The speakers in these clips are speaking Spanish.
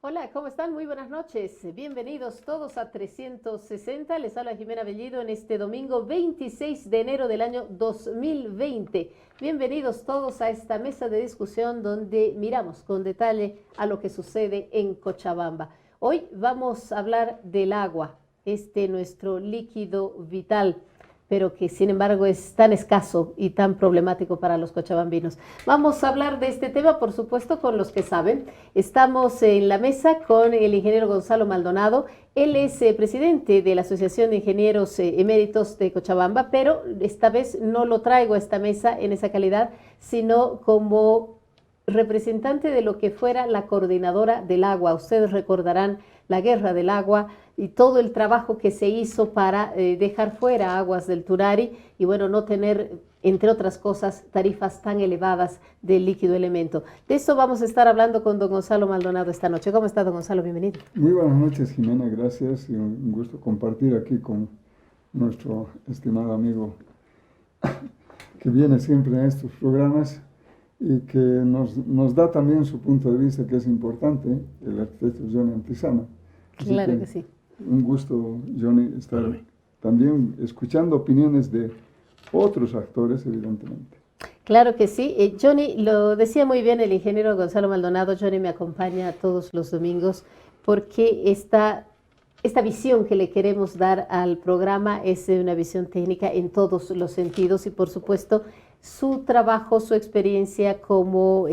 Hola, ¿cómo están? Muy buenas noches. Bienvenidos todos a 360. Les habla Jimena Bellido en este domingo 26 de enero del año 2020. Bienvenidos todos a esta mesa de discusión donde miramos con detalle a lo que sucede en Cochabamba. Hoy vamos a hablar del agua, nuestro líquido vital, pero que sin embargo es tan escaso y tan problemático para los cochabambinos. Vamos a hablar de este tema, por supuesto, con los que saben. Estamos en la mesa con el ingeniero Gonzalo Maldonado. Él es presidente de la Asociación de Ingenieros Eméritos de Cochabamba, pero esta vez no lo traigo a esta mesa en esa calidad, sino como representante de lo que fuera la coordinadora del agua. Ustedes recordarán la guerra del agua y todo el trabajo que se hizo para dejar fuera aguas del Tunari y bueno, no tener, entre otras cosas, tarifas tan elevadas del líquido elemento. De eso vamos a estar hablando con don Gonzalo Maldonado esta noche. ¿Cómo está, don Gonzalo? Bienvenido. Muy buenas noches, Jimena, gracias y un gusto compartir aquí con nuestro estimado amigo que viene siempre a estos programas y que nos da también su punto de vista, que es importante, el arquitecto Johnny Antizana. Claro que sí. Un gusto, Johnny, estar también escuchando opiniones de otros actores, evidentemente. Claro que sí. Johnny, lo decía muy bien el ingeniero Gonzalo Maldonado. Johnny me acompaña todos los domingos porque esta visión que le queremos dar al programa es una visión técnica en todos los sentidos y por supuesto su trabajo, su experiencia como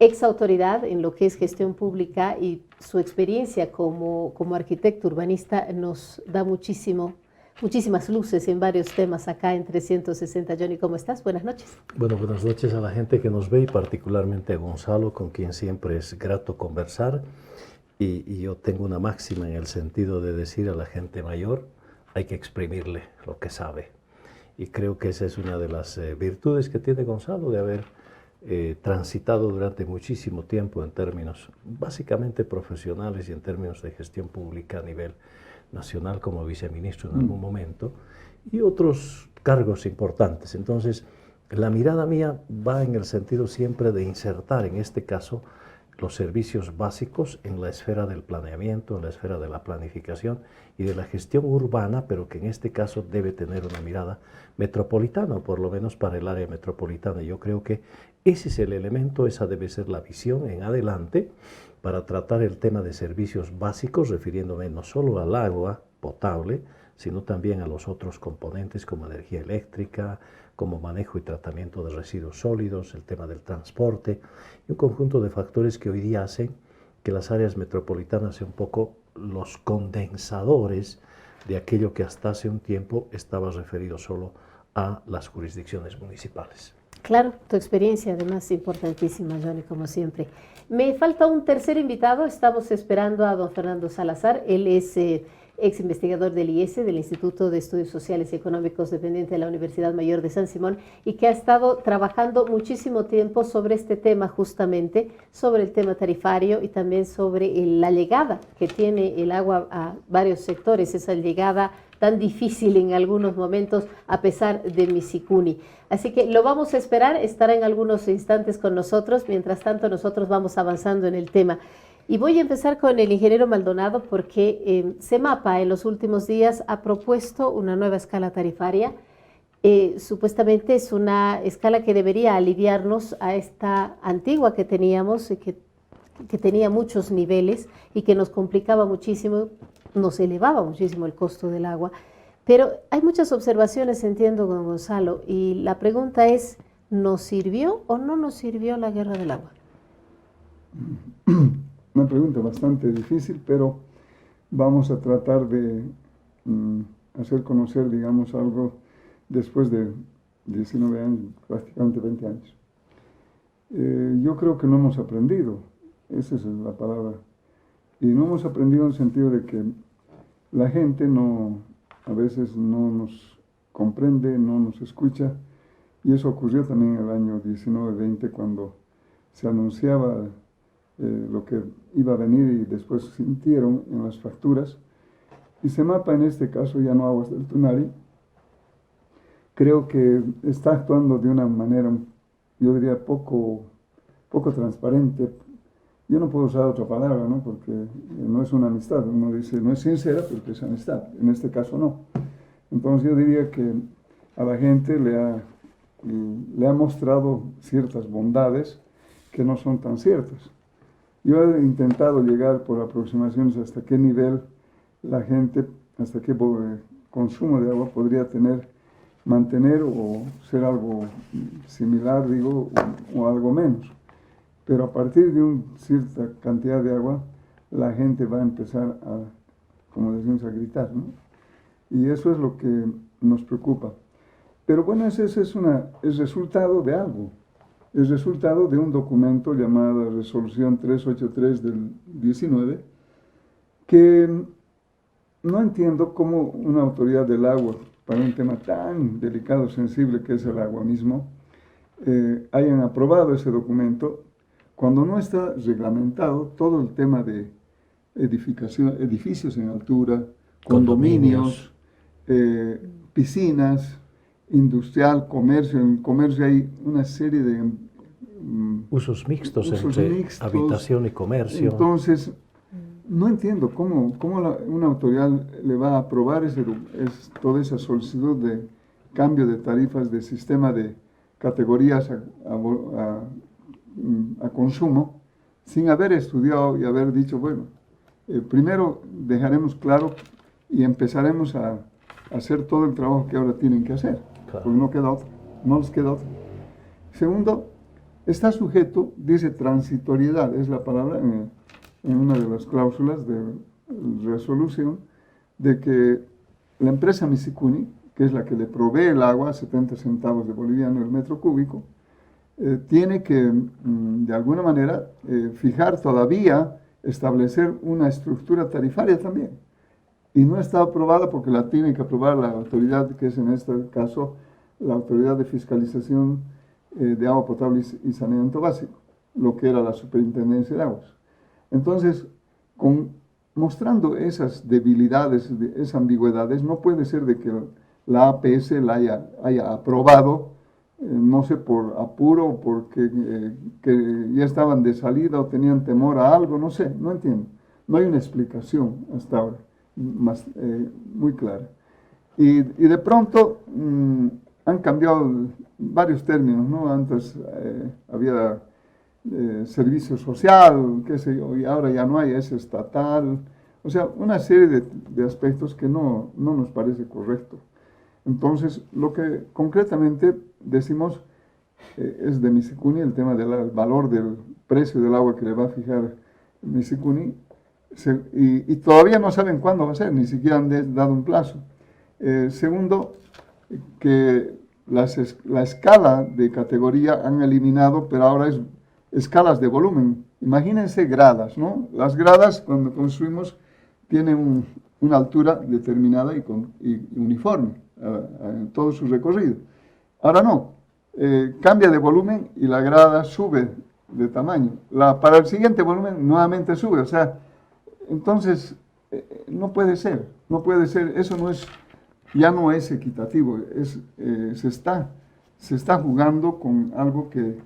ex autoridad en lo que es gestión pública y su experiencia como arquitecto urbanista nos da muchísimas luces en varios temas acá en 360. Johnny, ¿cómo estás? Buenas noches. Bueno, buenas noches a la gente que nos ve y particularmente a Gonzalo, con quien siempre es grato conversar. Y yo tengo una máxima en el sentido de decir a la gente mayor, hay que exprimirle lo que sabe. Y creo que esa es una de las virtudes que tiene Gonzalo, de haber transitado durante muchísimo tiempo en términos básicamente profesionales y en términos de gestión pública a nivel nacional como viceministro en algún momento y otros cargos importantes. Entonces, la mirada mía va en el sentido siempre de insertar en este caso los servicios básicos en la esfera del planeamiento, en la esfera de la planificación y de la gestión urbana, pero que en este caso debe tener una mirada metropolitana, o por lo menos para el área metropolitana. Yo creo que ese es el elemento, esa debe ser la visión en adelante para tratar el tema de servicios básicos, refiriéndome no solo al agua potable, sino también a los otros componentes como energía eléctrica, como manejo y tratamiento de residuos sólidos, el tema del transporte y un conjunto de factores que hoy día hacen que las áreas metropolitanas sean un poco los condensadores de aquello que hasta hace un tiempo estaba referido solo a las jurisdicciones municipales. Claro, tu experiencia además importantísima, Johnny, como siempre. Me falta un tercer invitado, estamos esperando a don Fernando Salazar, él es ex investigador del IES, del Instituto de Estudios Sociales y Económicos, dependiente de la Universidad Mayor de San Simón, y que ha estado trabajando muchísimo tiempo sobre este tema justamente, sobre el tema tarifario y también sobre la llegada que tiene el agua a varios sectores, esa llegada tan difícil en algunos momentos a pesar de Misicuni. Así que lo vamos a esperar, estará en algunos instantes con nosotros, mientras tanto nosotros vamos avanzando en el tema. Y voy a empezar con el ingeniero Maldonado porque CEMAPA en los últimos días ha propuesto una nueva escala tarifaria. Supuestamente es una escala que debería aliviarnos a esta antigua que teníamos y que tenía muchos niveles y que nos complicaba muchísimo, nos elevaba muchísimo el costo del agua. Pero hay muchas observaciones, entiendo, don Gonzalo, y la pregunta es, ¿nos sirvió o no nos sirvió la guerra del agua? Una pregunta bastante difícil, pero vamos a tratar de hacer conocer, digamos, algo después de 19 años, prácticamente 20 años. Yo creo que no hemos aprendido, esa es la palabra, y no hemos aprendido en el sentido de que la gente a veces no nos comprende, no nos escucha, y eso ocurrió también en el año 19-20 cuando se anunciaba lo que iba a venir y después sintieron en las facturas. Y CEMAPA, en este caso ya no Aguas del Tunari, creo que está actuando de una manera, yo diría, poco transparente, yo no puedo usar otra palabra, ¿no? Porque no es una amistad. Uno dice, no es sincera porque es amistad. En este caso no. Entonces yo diría que a la gente le ha mostrado ciertas bondades que no son tan ciertas. Yo he intentado llegar por aproximaciones hasta qué nivel la gente, hasta qué consumo de agua podría mantener o ser algo similar, digo, o algo menos. Pero a partir de una cierta cantidad de agua, la gente va a empezar a, como decimos, a gritar, ¿no? Y eso es lo que nos preocupa. Pero bueno, ese es resultado de algo. Es resultado de un documento llamado Resolución 383 del 19, que no entiendo cómo una autoridad del agua, para un tema tan delicado, sensible que es el agua mismo, hayan aprobado ese documento cuando no está reglamentado todo el tema de edificios en altura, condominios, piscinas, industrial, comercio. En comercio hay una serie de usos mixtos entre habitación y comercio. Entonces, no entiendo cómo una autoridad le va a aprobar toda esa solicitud de cambio de tarifas de sistema de categorías a consumo sin haber estudiado y haber dicho, bueno, primero dejaremos claro y empezaremos a hacer todo el trabajo que ahora tienen que hacer, claro. Porque no les queda otro. Segundo, está sujeto, dice transitoriedad, es la palabra en una de las cláusulas de resolución, de que la empresa Misicuni, que es la que le provee el agua a 70 centavos de boliviano el metro cúbico, tiene que, de alguna manera, fijar todavía, establecer una estructura tarifaria también. Y no está aprobada porque la tiene que aprobar la autoridad, que es en este caso la Autoridad de Fiscalización de Agua Potable y Saneamiento Básico, lo que era la Superintendencia de Aguas. Entonces, mostrando esas debilidades, esas ambigüedades, no puede ser de que la APS la haya aprobado, no sé, por apuro o porque que ya estaban de salida o tenían temor a algo, no sé, no entiendo. No hay una explicación hasta ahora muy clara. Y de pronto han cambiado varios términos, ¿no? Antes había servicio social, qué sé yo, y ahora ya no hay, es estatal. O sea, una serie de aspectos que no nos parece correcto. Entonces, lo que concretamente decimos es de Misicuni, el tema del valor del precio del agua que le va a fijar Misicuni, y todavía no saben cuándo va a ser, ni siquiera han dado un plazo. Segundo, que la escala de categoría han eliminado, pero ahora es escalas de volumen. Imagínense gradas, ¿no? Las gradas, cuando construimos, tienen una altura determinada y uniforme en todo su recorrido. Ahora no, cambia de volumen y la grada sube de tamaño. Para el siguiente volumen nuevamente sube, o sea, entonces no puede ser, eso ya no es equitativo, se está jugando con algo que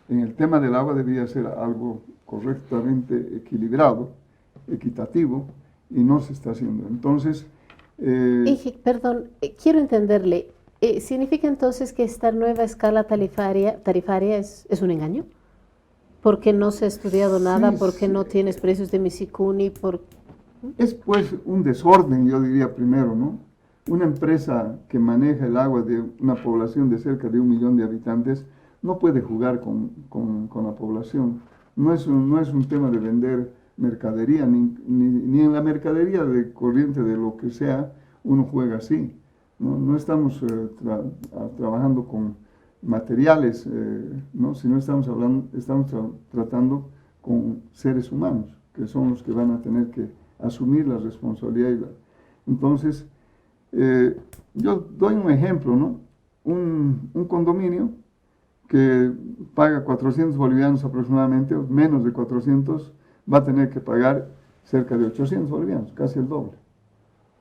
en el tema del agua debía ser algo correctamente equilibrado, equitativo, y no se está haciendo. Entonces... perdón, quiero entenderle. ¿Significa entonces que esta nueva escala tarifaria es un engaño? ¿Porque no se ha estudiado nada? Sí, ¿porque no tienes precios de Misicuni? Es pues un desorden, yo diría primero, ¿no? Una empresa que maneja el agua de una población de cerca de 1 millón de habitantes no puede jugar con la población. No es un tema de vender mercadería, ni en la mercadería de corriente de lo que sea, uno juega así. No estamos trabajando con materiales, ¿no? Sino estamos tratando con seres humanos, que son los que van a tener que asumir la responsabilidad. Entonces, yo doy un ejemplo, ¿no? Un condominio que paga 400 bolivianos aproximadamente, o menos de 400, va a tener que pagar cerca de 800 bolivianos, casi el doble.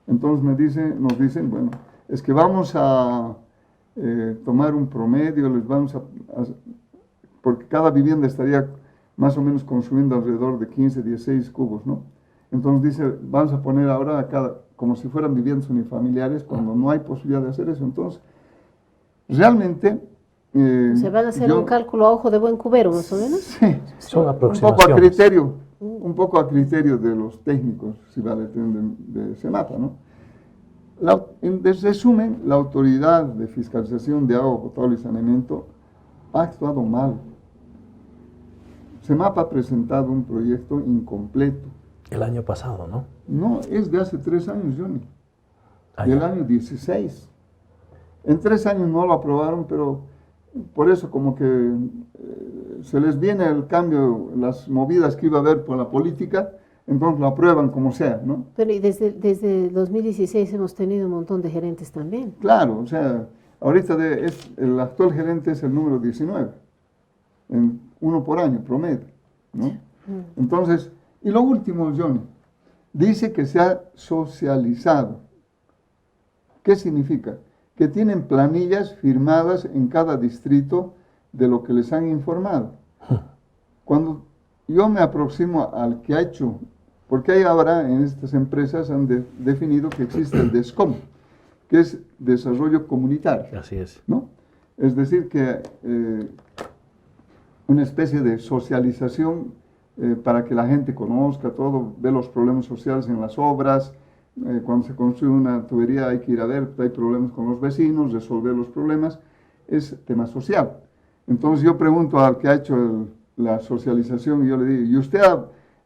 Entonces nos dicen, bueno, es que vamos a tomar un promedio, porque cada vivienda estaría más o menos consumiendo alrededor de 15, 16 cubos, ¿no? Entonces dice, vamos a poner ahora a cada, como si fueran viviendas unifamiliares, cuando no hay posibilidad de hacer eso. Entonces, realmente... ¿Se van a hacer un cálculo a ojo de buen cubero, más o menos? Sí, son aproximaciones. Un poco a criterio de los técnicos, si vale, de SEMAPA, ¿no? En resumen, la Autoridad de Fiscalización de Agua Potable y Saneamiento ha actuado mal. SEMAPA ha presentado un proyecto incompleto. El año pasado, ¿no? No, es de hace 3 años, Johnny. Del año 16. En 3 años no lo aprobaron, pero por eso como que se les viene el cambio, las movidas que iba a haber por la política, entonces lo aprueban como sea, ¿no? Pero y desde 2016 hemos tenido un montón de gerentes también. Claro, o sea, ahorita el actual gerente es el número 19, uno por año, promedio, ¿no? Entonces, y lo último, Johnny, dice que se ha socializado. ¿Qué significa? Que tienen planillas firmadas en cada distrito de lo que les han informado. Cuando yo me aproximo al que ha hecho, porque ahí ahora en estas empresas han definido que existe el DESCOM, que es Desarrollo Comunitario. Así es. ¿No? Es decir, que una especie de socialización para que la gente conozca todo, ve los problemas sociales en las obras. Cuando se construye una tubería hay que ir a ver, hay problemas con los vecinos, resolver los problemas, es tema social. Entonces yo pregunto al que ha hecho la socialización y yo le digo, ¿y usted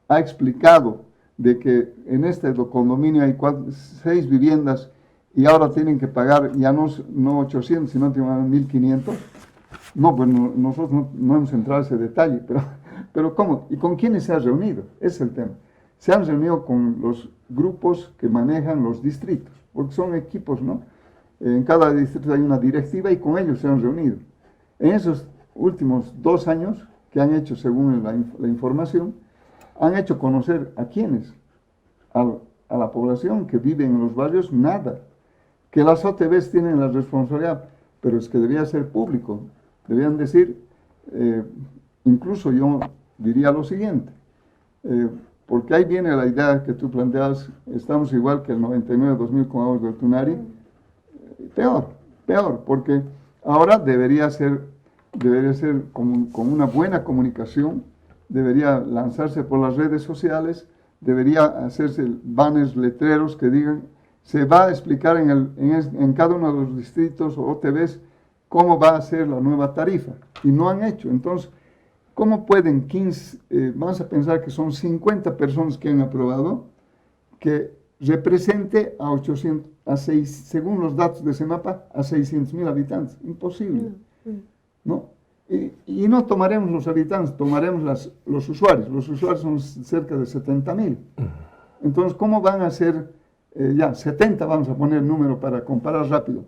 ha explicado de que en este condominio hay 6 viviendas y ahora tienen que pagar ya no 800, sino tienen que pagar 1.500? No, pues nosotros no hemos entrado a ese detalle, pero ¿cómo? ¿Y con quiénes se ha reunido? Ese es el tema. Se han reunido con los grupos que manejan los distritos, porque son equipos, ¿no? En cada distrito hay una directiva y con ellos se han reunido. En esos últimos 2 años que han hecho, según la información, han hecho conocer a quiénes, a la población que vive en los barrios, nada. Que las OTBs tienen la responsabilidad, pero es que debía ser público. Debían decir, incluso yo diría lo siguiente, porque ahí viene la idea que tú planteas, estamos igual que el 99-2000 con aguas del Tunari, peor, porque ahora debería ser con una buena comunicación, debería lanzarse por las redes sociales, debería hacerse banners, letreros que digan, se va a explicar en cada uno de los distritos o OTBs cómo va a ser la nueva tarifa, y no han hecho. Entonces, ¿cómo pueden 15, vamos a pensar que son 50 personas que han aprobado, que represente a 800, según los datos de SEMAPA, a 600.000 habitantes? Imposible, ¿no? Y no tomaremos los habitantes, tomaremos los usuarios. Los usuarios son cerca de 70.000. Entonces, ¿cómo van a ser, 70 vamos a poner el número para comparar rápido?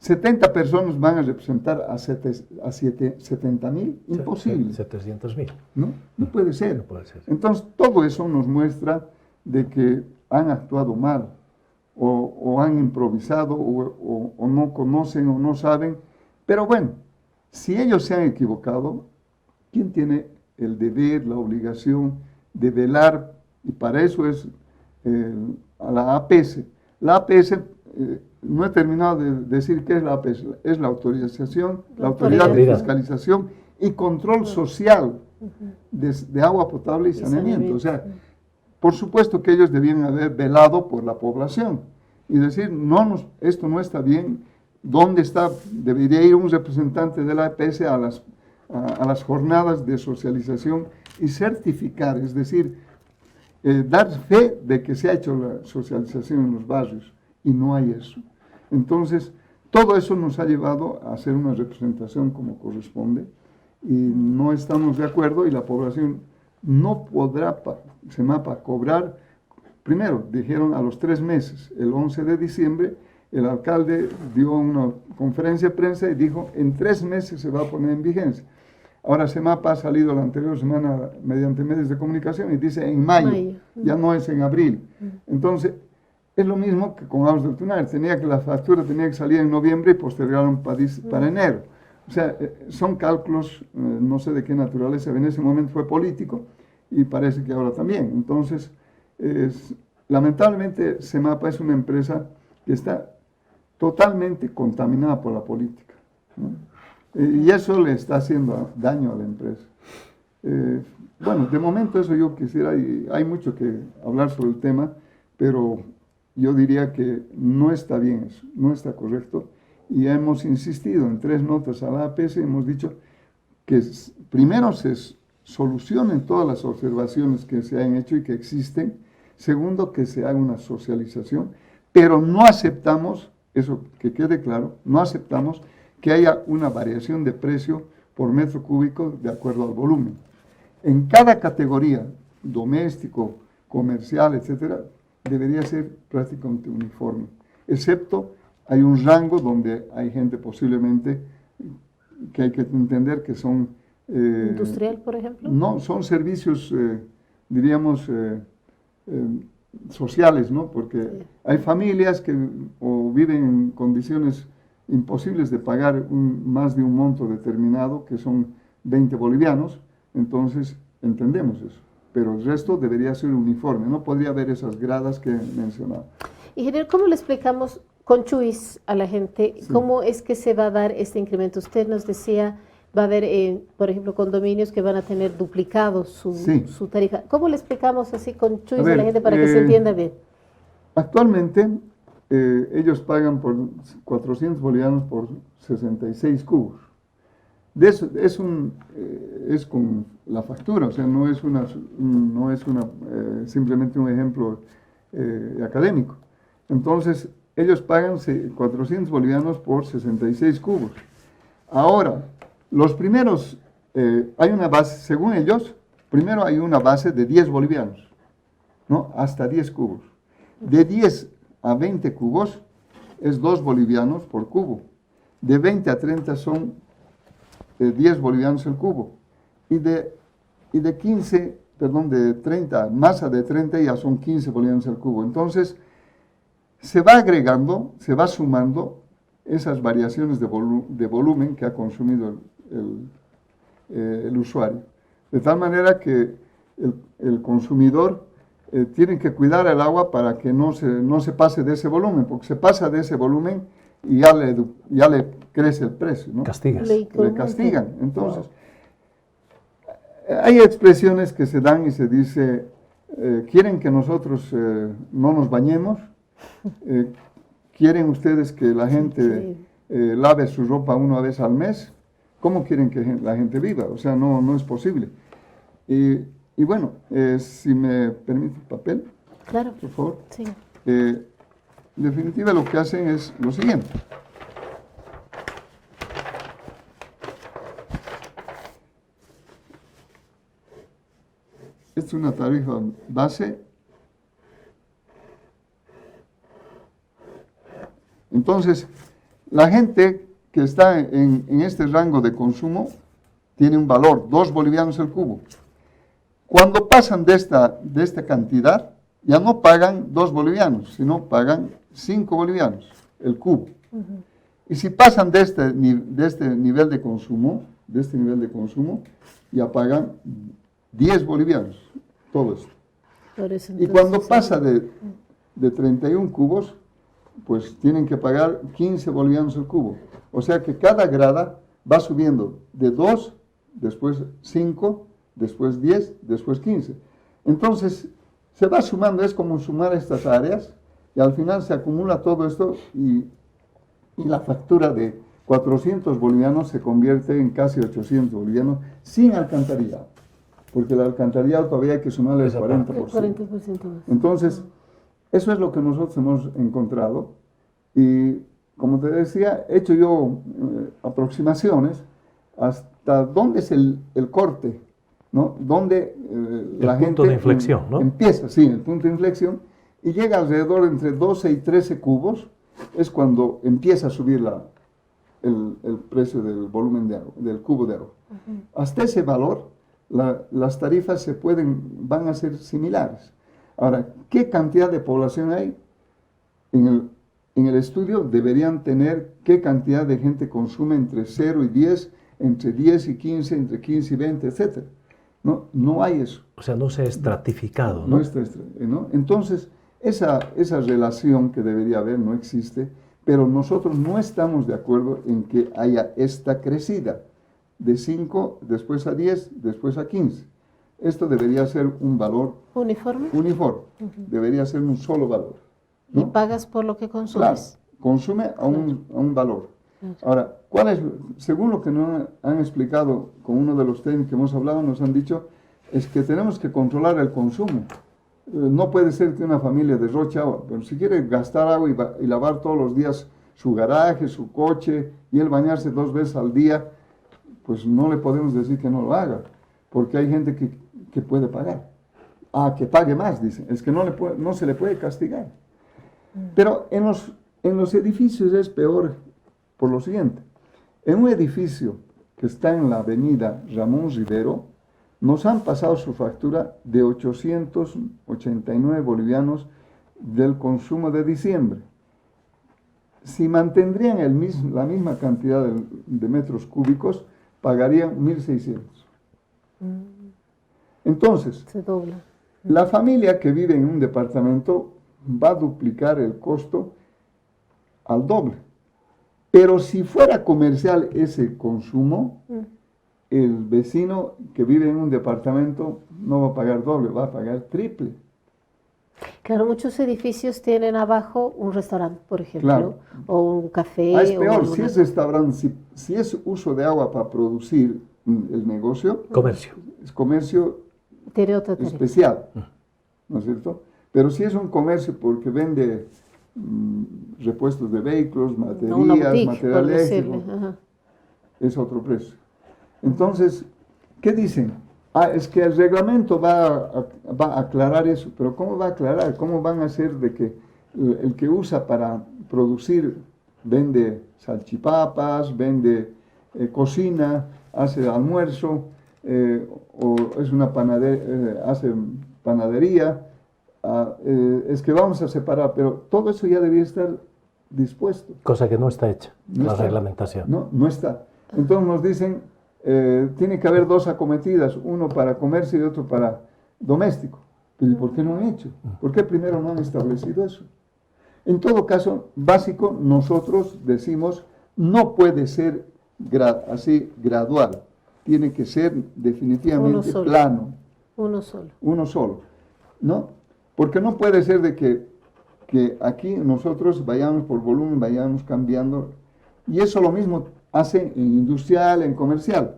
70 personas van a representar a 70.000, imposible. 700.000. No puede ser. No puede ser. Entonces, todo eso nos muestra de que han actuado mal, o han improvisado, o no conocen, o no saben. Pero bueno, si ellos se han equivocado, ¿quién tiene el deber, la obligación de velar? Y para eso es a la APS. La APS... no he terminado de decir qué es la APS, es la autorización, la autoridad de fiscalización y control social de agua potable y saneamiento. O sea, por supuesto que ellos debían haber velado por la población y decir, esto no está bien, ¿dónde está? Debería ir un representante de la APS a las jornadas de socialización y certificar, es decir, dar fe de que se ha hecho la socialización en los barrios. Y no hay eso. Entonces, todo eso nos ha llevado a hacer una representación como corresponde y no estamos de acuerdo y la población no podrá, SEMAPA, cobrar. Primero, dijeron a los 3 meses, el 11 de diciembre, el alcalde dio una conferencia de prensa y dijo, en 3 meses se va a poner en vigencia. Ahora SEMAPA ha salido la anterior semana mediante medios de comunicación y dice en mayo. Ya no es en abril. Entonces, es lo mismo que con aguas del Tunari, la factura tenía que salir en noviembre y postergaron para enero. O sea, son cálculos, no sé de qué naturaleza, en ese momento fue político y parece que ahora también. Entonces, lamentablemente, Semapa es una empresa que está totalmente contaminada por la política, ¿no? Y eso le está haciendo daño a la empresa. Bueno, de momento eso yo quisiera, y hay mucho que hablar sobre el tema, pero yo diría que no está bien eso, no está correcto. Y hemos insistido en 3 notas a la APS, hemos dicho que primero se solucionen todas las observaciones que se han hecho y que existen. Segundo, que se haga una socialización, pero no aceptamos, eso que quede claro, no aceptamos que haya una variación de precio por metro cúbico de acuerdo al volumen. En cada categoría, doméstico, comercial, etcétera, debería ser prácticamente uniforme, excepto hay un rango donde hay gente posiblemente que hay que entender que son... ¿Industrial, por ejemplo? No, son servicios, diríamos, sociales, ¿no? Porque hay familias que o viven en condiciones imposibles de pagar más de un monto determinado, que son 20 bolivianos, entonces entendemos eso. Pero el resto debería ser uniforme, no podría haber esas gradas que he mencionado. Ingeniero, ¿cómo le explicamos con Chuis a la gente cómo es que se va a dar este incremento? Usted nos decía, va a haber, por ejemplo, condominios que van a tener duplicado su tarifa. ¿Cómo le explicamos así con Chuis a la gente para que se entienda bien? Actualmente ellos pagan por 400 bolivianos por 66 cubos. De eso, es con la factura, o sea, no es simplemente un ejemplo académico. Entonces, ellos pagan 400 bolivianos por 66 cubos. Ahora, los primeros, hay una base, según ellos, primero hay una base de 10 bolivianos, ¿no? Hasta 10 cubos. De 10 a 20 cubos es 2 bolivianos por cubo. De 20 a 30 son 10 bolivianos el cubo. Y de 30, masa de 30 ya son 15 bolivianos el cubo. Entonces, se va agregando, se va sumando esas variaciones de volumen que ha consumido el usuario. De tal manera que el consumidor tiene que cuidar el agua para que no se pase de ese volumen, porque se pasa de ese volumen y ya le crece el precio, ¿no? Le castigan. Entonces, hay expresiones que se dan y se dice, quieren que nosotros no nos bañemos, quieren ustedes que la gente lave su ropa una vez al mes, ¿cómo quieren que la gente viva? O sea, no es posible. Y bueno, si me permite el papel, claro, por favor. Sí. En definitiva, lo que hacen es lo siguiente. Esta es una tarifa base. Entonces, la gente que está en este rango de consumo tiene un valor, 2 bolivianos el cubo. Cuando pasan de esta cantidad, ya no pagan 2 bolivianos, sino pagan 5 bolivianos el cubo. Y si pasan de este nivel de consumo, ya pagan 10 bolivianos, todo esto. Y cuando pasa de 31 cubos, pues tienen que pagar 15 bolivianos el cubo. O sea que cada grada va subiendo de 2, después 5, después 10, después 15. Entonces, se va sumando, es como sumar estas áreas, y al final se acumula todo esto, y la factura de 400 bolivianos se convierte en casi 800 bolivianos sin alcantarillado, porque el alcantarillado todavía hay que sumarle el 40%. Entonces, eso es lo que nosotros hemos encontrado, y como te decía, he hecho yo aproximaciones hasta dónde es el corte, ¿no? Donde la gente... El punto de inflexión, ¿no? Empieza, sí, el punto de inflexión, y llega alrededor entre 12 y 13 cubos, es cuando empieza a subir el precio del volumen de agua, del cubo de agua. Hasta ese valor, las tarifas van a ser similares. Ahora, ¿qué cantidad de población hay en en el estudio deberían tener qué cantidad de gente consume entre 0 y 10, entre 10 y 15, entre 15 y 20, etc. No, no hay eso. O sea, no se ha estratificado, No ¿no? está, ¿no? Entonces, esa relación que debería haber no existe, pero nosotros no estamos de acuerdo en que haya esta crecida de 5, después a 10, después a 15. Esto debería ser un valor ¿Uniforme? uniforme, debería ser un solo valor, Y ¿no? pagas por lo que Claro, consumes. consume a un valor. Claro. Ahora, según lo que nos han explicado con uno de los técnicos que hemos hablado, nos han dicho, es que tenemos que controlar el consumo. No puede ser que una familia derroche agua, pero si quiere gastar agua y lavar todos los días su garaje, su coche, y él bañarse 2 veces al día, pues no le podemos decir que no lo haga, porque hay gente que puede pagar. Ah, que pague más, dicen. Es que no se le puede castigar. Pero en los edificios es peor por lo siguiente. En un edificio que está en la avenida Ramón Rivero, nos han pasado su factura de 889 bolivianos del consumo de diciembre. Si mantendrían la misma cantidad de metros cúbicos, pagarían 1.600. Entonces, Se dobla. la familia que vive en un departamento va a duplicar el costo al doble. Pero si fuera comercial ese consumo, el vecino que vive en un departamento no va a pagar doble, va a pagar triple. Claro, muchos edificios tienen abajo un restaurante, por ejemplo, Claro. o un café. Es o peor, si alguna- es restaurante, si es uso de agua para producir el negocio, Comercio. es comercio Tiene otra tarifa. especial, ¿no es cierto? Pero si es un comercio porque vende repuestos de vehículos, Una baterías, boutique, material por decirle. eléctrico, Ajá. es otro precio. Entonces, ¿qué dicen? Ah, es que el reglamento va a aclarar eso, pero ¿cómo va a aclarar? ¿Cómo van a hacer de que el que usa para producir vende salchipapas, vende cocina, hace almuerzo, o es una hace panadería? Es que vamos a separar, pero todo eso ya debía estar dispuesto. Cosa que no está hecha, No la está. reglamentación. No está. Entonces nos dicen, tiene que haber 2 acometidas, uno para comercio y otro para doméstico. Pero ¿y por qué no han hecho? ¿Por qué primero no han establecido eso? En todo caso, básico, nosotros decimos, no puede ser así gradual. Tiene que ser Uno definitivamente solo. plano, Uno solo. ¿no? Porque no puede ser de que aquí nosotros vayamos por volumen, vayamos cambiando, y eso lo mismo hace en industrial, en comercial,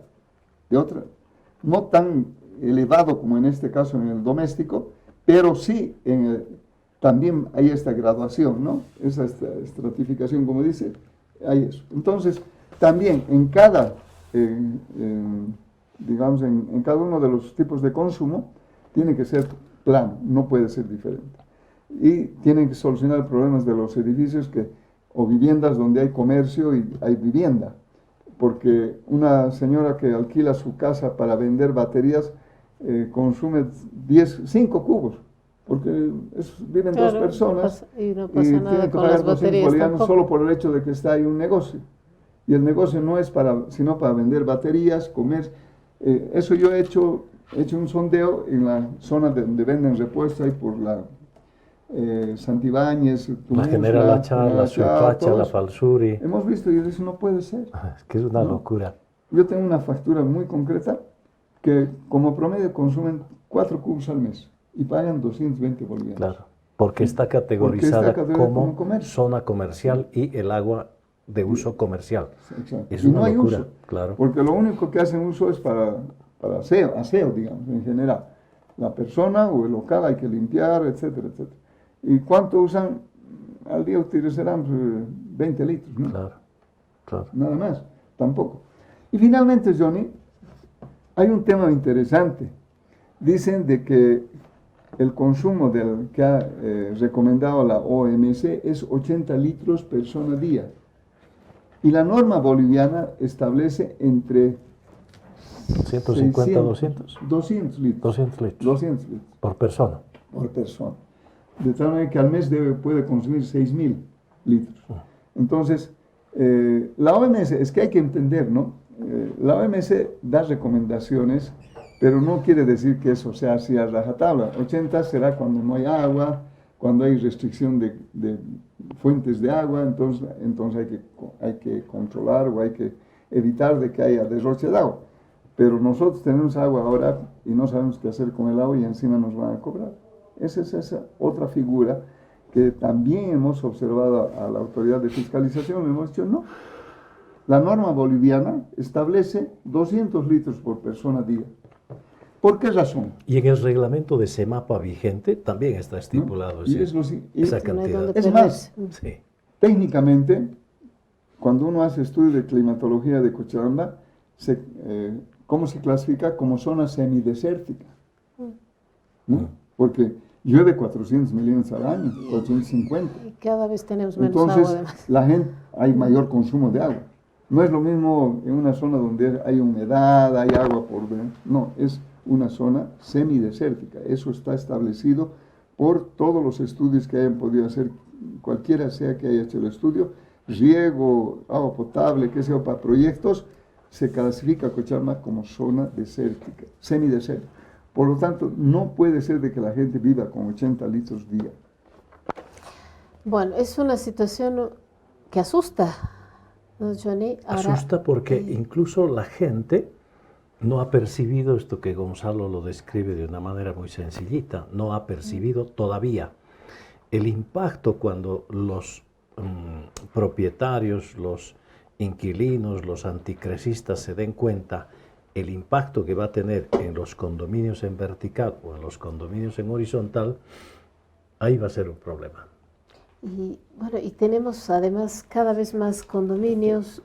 no tan elevado como en este caso en el doméstico, pero sí también hay esta graduación, ¿no? Esta estratificación, como dice, hay eso. Entonces, también en cada, digamos, en cada uno de los tipos de consumo, tiene que ser plano, no puede ser diferente. Y tienen que solucionar problemas de los edificios o viviendas donde hay comercio y hay vivienda. Porque una señora que alquila su casa para vender baterías consume 5 cubos, porque viven Claro, 2 personas no y pasa tienen nada que con pagar las 200 baterías bolivianos tampoco. solo por el hecho de que está ahí un negocio. Y el negocio no es sino para vender baterías, comer. Eso yo he hecho un sondeo en la zona donde venden repuestos, ahí por la Santibáñez, La Tumusla, General Achá, la Suipacha, todo la eso. Falsuri. Hemos visto y eso no puede ser. Es que es una ¿No? locura. Yo tengo una factura muy concreta que como promedio consumen 4 cubos al mes y pagan 220 bolivianos. Claro, porque está categorizada categorizada como como comercio. zona comercial y el agua de uso comercial. Exacto. Es Y una no hay locura, uso, claro. porque lo único que hacen uso es para aseo, digamos, en general. La persona o el local hay que limpiar, etcétera, etcétera. ¿Y cuánto usan? Al día utilizarán 20 litros, ¿no? Claro, claro. Nada más, tampoco. Y finalmente, Johnny, hay un tema interesante. Dicen de que el consumo que ha recomendado la OMS es 80 litros persona día. Y la norma boliviana establece entre 150, 200. 200 litros. 200 litros 200 litros por persona. por persona. De tal manera que al mes puede consumir 6.000. litros. Entonces, la OMS, es que hay que entender, ¿no? La OMS da recomendaciones, pero no quiere decir que eso sea así a rajatabla. 80 será cuando no hay agua, cuando hay restricción de fuentes de agua, entonces hay que controlar o hay que evitar de que haya derroche de agua. Pero nosotros tenemos agua ahora y no sabemos qué hacer con el agua y encima nos van a cobrar. Esa es esa otra figura que también hemos observado a la autoridad de fiscalización. Hemos dicho, no, la norma boliviana establece 200 litros por persona día. ¿Por qué razón? Y en el reglamento de SEMAPA vigente también está estipulado, ¿no? ¿sí? Esa cantidad. Es más, sí. Técnicamente, cuando uno hace estudio de climatología de Cochabamba, ¿cómo se clasifica? Como zona semidesértica, ¿no? Porque llueve 400 milímetros al año, 450. Y cada vez tenemos menos Entonces, agua además. la gente, hay mayor consumo de agua. No es lo mismo en una zona donde hay humedad, hay agua por ver. No, es una zona semidesértica. Eso está establecido por todos los estudios que hayan podido hacer, cualquiera sea que haya hecho el estudio, riego, agua potable, qué sé yo, para proyectos, se clasifica Cochabamba como zona desértica, semidesértica. Por lo tanto, no puede ser de que la gente viva con 80 litros día. Bueno, es una situación que asusta, ¿no, Johnny? Ahora, asusta porque incluso la gente no ha percibido esto que Gonzalo lo describe de una manera muy sencillita, no ha percibido todavía el impacto cuando los propietarios, los inquilinos, los anticresistas se den cuenta el impacto que va a tener en los condominios en vertical o en los condominios en horizontal, ahí va a ser un problema. Y bueno, y tenemos además cada vez más condominios,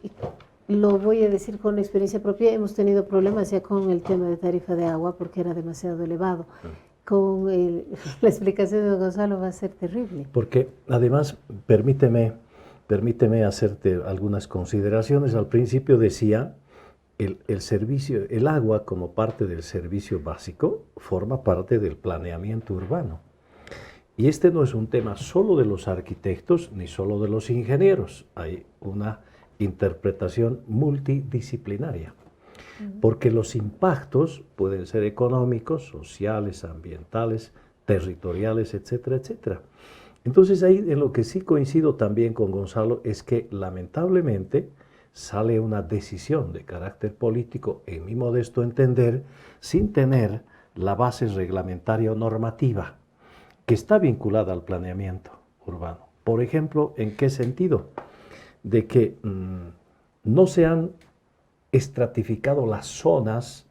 y lo voy a decir con experiencia propia, hemos tenido problemas ya con el tema de tarifa de agua porque era demasiado elevado. Con la explicación de Gonzalo va a ser terrible. Porque además, permíteme hacerte algunas consideraciones. Al principio decía, el servicio, el agua como parte del servicio básico forma parte del planeamiento urbano. Y este no es un tema solo de los arquitectos ni solo de los ingenieros. Hay una interpretación multidisciplinaria. Porque los impactos pueden ser económicos, sociales, ambientales, territoriales, etcétera, etcétera. Entonces ahí en lo que sí coincido también con Gonzalo es que lamentablemente sale una decisión de carácter político, en mi modesto entender, sin tener la base reglamentaria o normativa que está vinculada al planeamiento urbano. Por ejemplo, ¿en qué sentido? De que no se han estratificado las zonas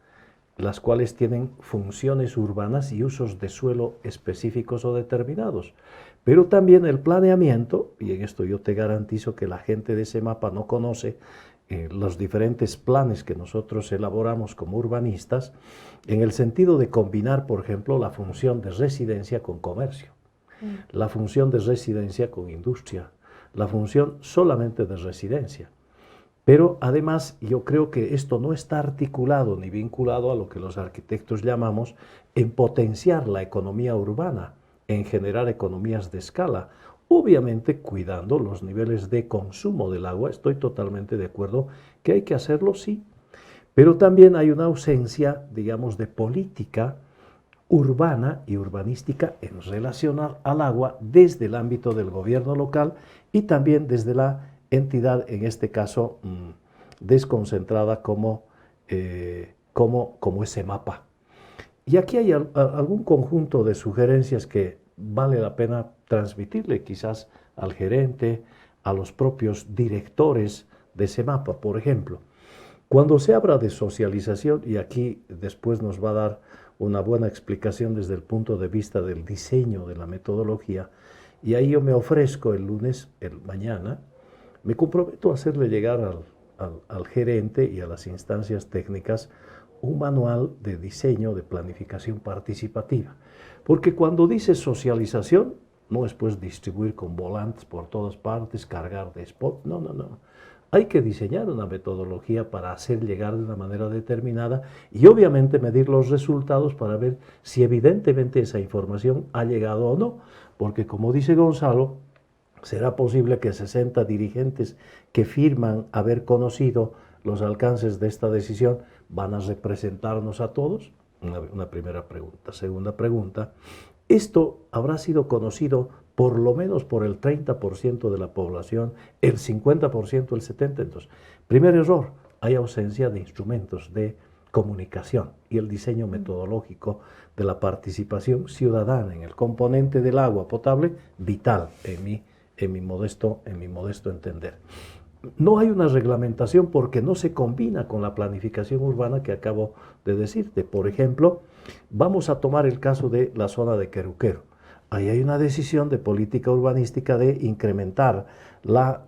las cuales tienen funciones urbanas y usos de suelo específicos o determinados. Pero también el planeamiento, y en esto yo te garantizo que la gente de SEMAPA no conoce los diferentes planes que nosotros elaboramos como urbanistas, en el sentido de combinar, por ejemplo, la función de residencia con comercio, la función de residencia con industria, la función solamente de residencia. Pero además yo creo que esto no está articulado ni vinculado a lo que los arquitectos llamamos en potenciar la economía urbana, en generar economías de escala, obviamente cuidando los niveles de consumo del agua. Estoy totalmente de acuerdo que hay que hacerlo, sí, pero también hay una ausencia, digamos, de política urbana y urbanística en relación al agua desde el ámbito del gobierno local y también desde la entidad, en este caso, desconcentrada como es SEMAPA. Y aquí hay algún conjunto de sugerencias que vale la pena transmitirle quizás al gerente, a los propios directores de SEMAPA, por ejemplo. Cuando se habla de socialización, y aquí después nos va a dar una buena explicación desde el punto de vista del diseño de la metodología, y ahí yo me ofrezco el lunes, mañana, me comprometo a hacerle llegar al gerente y a las instancias técnicas un manual de diseño de planificación participativa. Porque cuando dice socialización, no es pues distribuir con volantes por todas partes, cargar de spot, no. Hay que diseñar una metodología para hacer llegar de una manera determinada y obviamente medir los resultados para ver si evidentemente esa información ha llegado o no. Porque como dice Gonzalo, ¿Será posible que 60 dirigentes que firman haber conocido los alcances de esta decisión van a representarnos a todos? Una primera pregunta. Segunda pregunta, ¿esto habrá sido conocido por lo menos por el 30% de la población, el 50%, el 70%? Entonces, primer error, hay ausencia de instrumentos de comunicación y el diseño metodológico de la participación ciudadana en el componente del agua potable, vital en mi modesto entender. No hay una reglamentación porque no se combina con la planificación urbana que acabo de decirte. Por ejemplo, vamos a tomar el caso de la zona de Queruquero. Ahí hay una decisión de política urbanística de incrementar la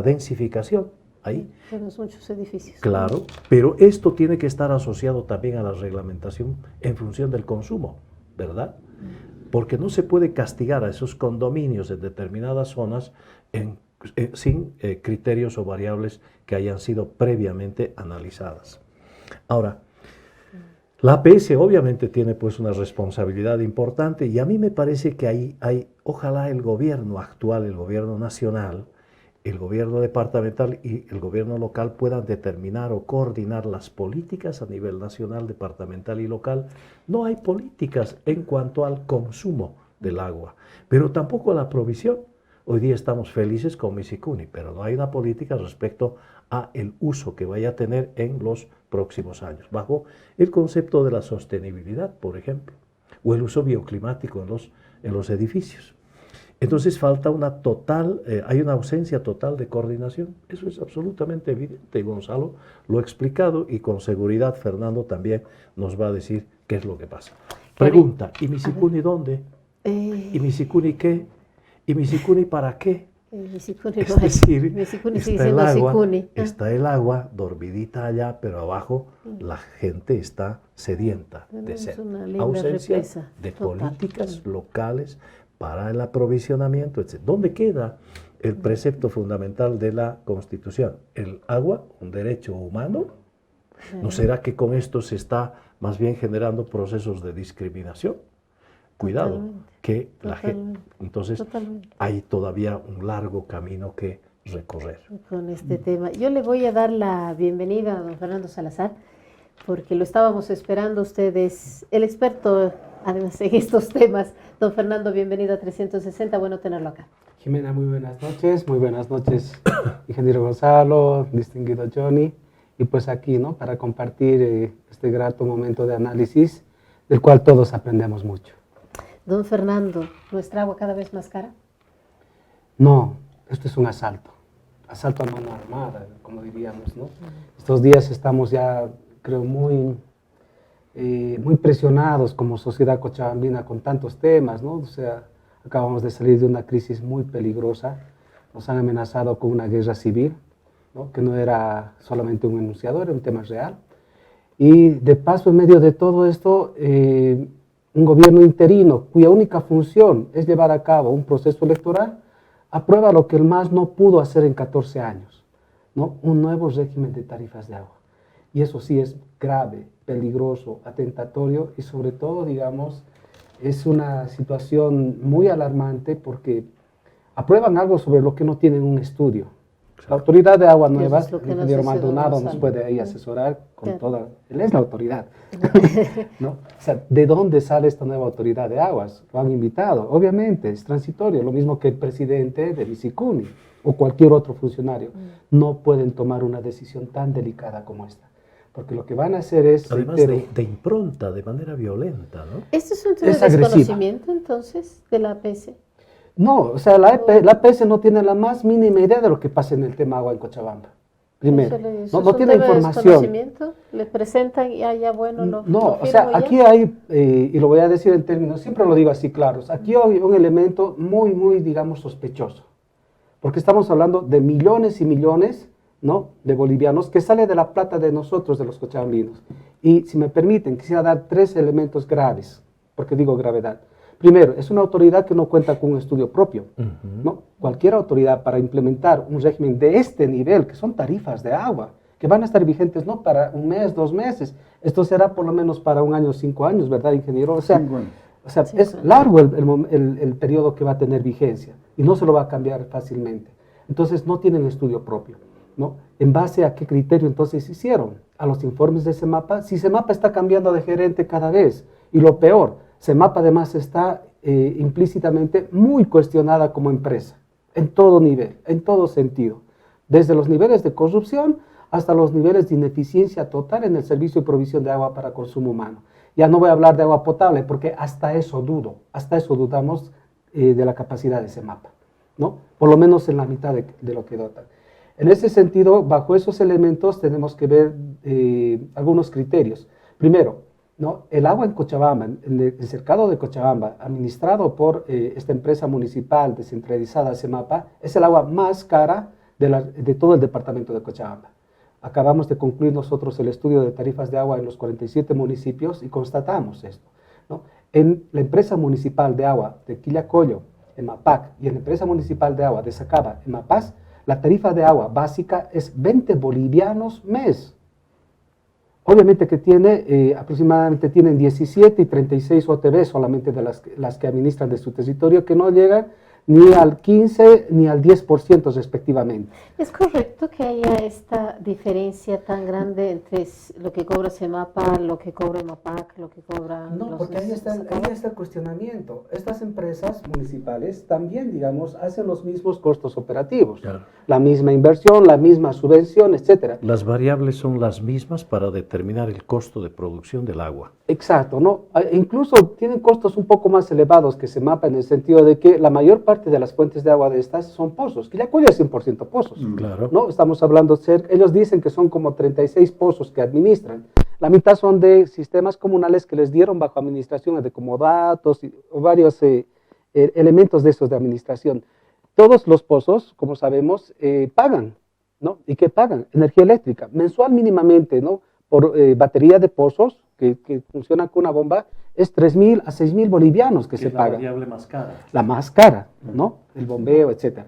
densificación. Ahí. Tenemos muchos edificios. Claro, pero esto tiene que estar asociado también a la reglamentación en función del consumo, ¿verdad? Porque no se puede castigar a esos condominios en determinadas zonas sin criterios o variables que hayan sido previamente analizadas. Ahora, la APS obviamente tiene pues una responsabilidad importante y a mí me parece que ahí ojalá el gobierno actual, el gobierno nacional, el gobierno departamental y el gobierno local puedan determinar o coordinar las políticas a nivel nacional, departamental y local. No hay políticas en cuanto al consumo del agua, pero tampoco a la provisión. Hoy día estamos felices con Misicuni, pero no hay una política respecto a el uso que vaya a tener en los próximos años, bajo el concepto de la sostenibilidad, por ejemplo, o el uso bioclimático en los edificios. Entonces falta hay una ausencia total de coordinación. Eso es absolutamente evidente. Gonzalo lo ha explicado y con seguridad Fernando también nos va a decir qué es lo que pasa. Pregunta, ¿y Misicuni dónde? ¿Y Misicuni qué? ¿Y Misicuni para qué? Es decir, está el agua dormidita allá, pero abajo la gente está sedienta de sed. Ausencia de políticas locales para el aprovisionamiento, etc. ¿Dónde queda el precepto fundamental de la Constitución? ¿El agua, un derecho humano? ¿No será que con esto se está más bien generando procesos de discriminación? Cuidado, que la gente... Entonces, hay todavía un largo camino que recorrer. Con este tema. Yo le voy a dar la bienvenida a don Fernando Salazar, porque lo estábamos esperando. Usted es el experto, además, en estos temas. Don Fernando, bienvenido a 360, bueno tenerlo acá. Jimena, muy buenas noches, ingeniero Gonzalo, distinguido Johnny, y pues aquí, ¿no?, para compartir este grato momento de análisis, del cual todos aprendemos mucho. Don Fernando, ¿nuestra agua cada vez más cara? No, esto es un asalto a mano armada, como diríamos, ¿no? Estos días estamos ya, creo, muy presionados como sociedad cochabambina con tantos temas, ¿no? O sea, acabamos de salir de una crisis muy peligrosa, nos han amenazado con una guerra civil, ¿no?, que no era solamente un enunciado, era un tema real. Y de paso, en medio de todo esto, un gobierno interino cuya única función es llevar a cabo un proceso electoral, aprueba lo que el MAS no pudo hacer en 14 años, ¿no?, un nuevo régimen de tarifas de agua. Y eso sí es grave, peligroso, atentatorio y sobre todo, digamos, es una situación muy alarmante porque aprueban algo sobre lo que no tienen un estudio. La Autoridad de Agua Nueva, el ingeniero Maldonado nos puede ahí asesorar con toda... Él es la autoridad, ¿no? O sea, ¿de dónde sale esta nueva Autoridad de Aguas? Lo han invitado, obviamente, es transitorio, lo mismo que el presidente de Misicuni o cualquier otro funcionario. No pueden tomar una decisión tan delicada como esta, porque lo que van a hacer es... Además de impronta, de manera violenta, ¿no? ¿Esto es un tema de desconocimiento, entonces, de la APS? No, o sea, la APS no tiene la más mínima idea de lo que pasa en el tema agua en Cochabamba. Primero, no tiene información. ¿Le presentan y ya bueno, lo no, o sea, aquí hay, y lo voy a decir en términos, siempre lo digo así claros, aquí hay un elemento muy, digamos, sospechoso, porque estamos hablando de millones y millones, ¿no?, de bolivianos que sale de la plata de nosotros, de los cochabambinos. Y si me permiten, quisiera dar 3 elementos graves, porque digo gravedad. Primero, es una autoridad que no cuenta con un estudio propio, ¿no? Cualquier autoridad para implementar un régimen de este nivel, que son tarifas de agua, que van a estar vigentes no para un mes, 2 meses, esto será por lo menos para 1 año, 5 años, ¿verdad, ingeniero? O sea, O sea, Sí, es claro. largo el periodo que va a tener vigencia y no se lo va a cambiar fácilmente. Entonces, no tienen estudio propio, ¿no? ¿En base a qué criterio entonces hicieron? A los informes de CEMAPA. Si CEMAPA está cambiando de gerente cada vez, y lo peor, CEMAPA además está implícitamente muy cuestionada como empresa, en todo nivel, en todo sentido, desde los niveles de corrupción hasta los niveles de ineficiencia total en el servicio de provisión de agua para consumo humano. Ya no voy a hablar de agua potable porque hasta eso dudamos de la capacidad de CEMAPA, ¿no? Por lo menos en la mitad de lo que dotan. En ese sentido, bajo esos elementos tenemos que ver algunos criterios. Primero, ¿no? El agua en Cochabamba, en el cercado de Cochabamba, administrado por esta empresa municipal descentralizada CEMAPA, es el agua más cara de todo el departamento de Cochabamba. Acabamos de concluir nosotros el estudio de tarifas de agua en los 47 municipios y constatamos esto, ¿no? En la empresa municipal de agua de Quillacollo, en MAPAC, y en la empresa municipal de agua de Sacaba, en Mapaz, la tarifa de agua básica es 20 bolivianos mes. Obviamente que aproximadamente tienen 17 y 36 OTB solamente de las que administran de su territorio, que no llegan ni al 15 ni al 10% respectivamente. ¿Es correcto que haya esta diferencia tan grande entre lo que cobra CEMAPA, lo que cobra MAPAC, lo que cobra... No, porque ahí está el cuestionamiento. Estas empresas municipales también, digamos, hacen los mismos costos operativos. Claro. La misma inversión, la misma subvención, etcétera. Las variables son las mismas para determinar el costo de producción del agua. Exacto, ¿no? Incluso tienen costos un poco más elevados que CEMAPA en el sentido de que la mayor parte de las fuentes de agua de estas son pozos. Quillacollo es 100% pozos, Claro. ¿no? Estamos hablando, ellos dicen que son como 36 pozos que administran. La mitad son de sistemas comunales que les dieron bajo administración de comodatos o varios elementos de esos de administración. Todos los pozos, como sabemos, pagan, ¿no? ¿Y qué pagan? Energía eléctrica, mensual mínimamente, ¿no? Por batería de pozos que funcionan con una bomba, es 3.000 a 6.000 bolivianos que se pagan. La variable más cara. La más cara, ¿no? El bombeo, etc.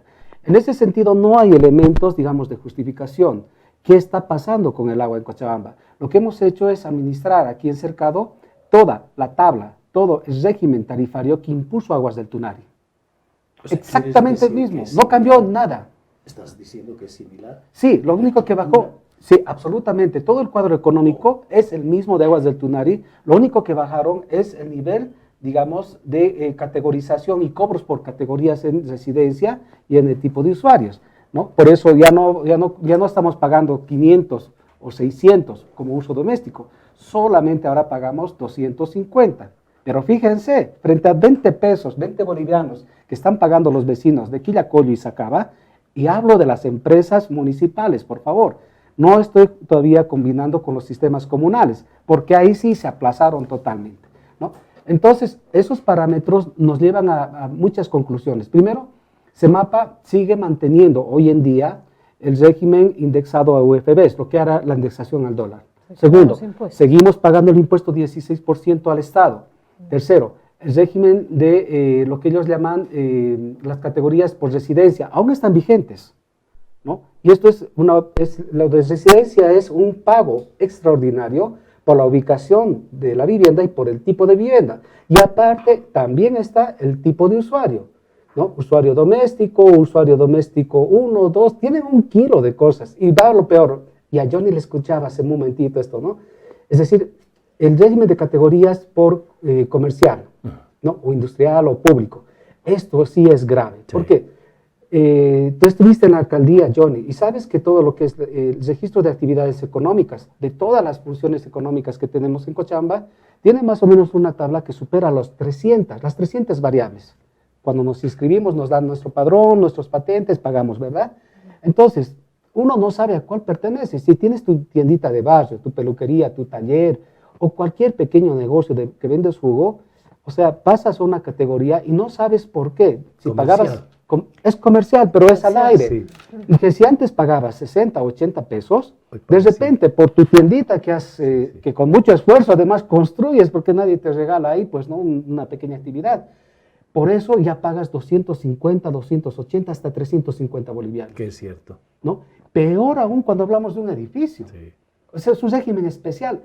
En ese sentido, no hay elementos, digamos, de justificación. ¿Qué está pasando con el agua en Cochabamba? Lo que hemos hecho es administrar aquí en Cercado toda la tabla, todo el régimen tarifario que impuso Aguas del Tunari. O sea, Exactamente el mismo, no cambió nada. ¿Estás diciendo que es similar? Sí, lo único que bajó, sí, absolutamente, todo el cuadro económico es el mismo de Aguas del Tunari, lo único que bajaron es el nivel, digamos, de categorización y cobros por categorías en residencia y en el tipo de usuarios, ¿no? Por eso ya no estamos pagando 500 o 600 como uso doméstico, solamente ahora pagamos 250. Pero fíjense, frente a 20 pesos, 20 bolivianos que están pagando los vecinos de Quillacollo y Sacaba, y hablo de las empresas municipales, por favor, no estoy todavía combinando con los sistemas comunales, porque ahí sí se aplazaron totalmente, ¿no? Entonces, esos parámetros nos llevan a muchas conclusiones. Primero, CEMAPA sigue manteniendo hoy en día el régimen indexado a UFBs, lo que era la indexación al dólar. Segundo, seguimos pagando el impuesto 16% al Estado. Tercero, el régimen de lo que ellos llaman las categorías por residencia, aún están vigentes, ¿no? Y esto lo de residencia es un pago extraordinario por la ubicación de la vivienda y por el tipo de vivienda. Y aparte también está el tipo de usuario, ¿no? Usuario doméstico 1, 2, tienen un kilo de cosas. Y va lo peor, y a Johnny le escuchaba hace un momentito esto, ¿no? Es decir, el régimen de categorías por comercial, ¿no? O industrial o público. Esto sí es grave. Sí. ¿Por qué? Tú estuviste en la alcaldía, Johnny, y sabes que todo lo que es el registro de actividades económicas, de todas las funciones económicas que tenemos en Cochabamba, tiene más o menos una tabla que supera las 300 variables. Cuando nos inscribimos nos dan nuestro padrón, nuestros patentes, pagamos, ¿verdad? Entonces, uno no sabe a cuál pertenece. Si tienes tu tiendita de barrio, tu peluquería, tu taller, o cualquier pequeño negocio que vendes jugo, o sea, pasas a una categoría y no sabes por qué. Si pagabas, es comercial, pero es al aire. Sí. Y que si antes pagabas 60 o 80 pesos, de repente por tu tiendita que con mucho esfuerzo además construyes, porque nadie te regala ahí, pues no, una pequeña actividad. Por eso ya pagas 250, 280, hasta 350 bolivianos. Que es cierto. ¿No? Peor aún cuando hablamos de un edificio. Sí. O sea, es un régimen especial.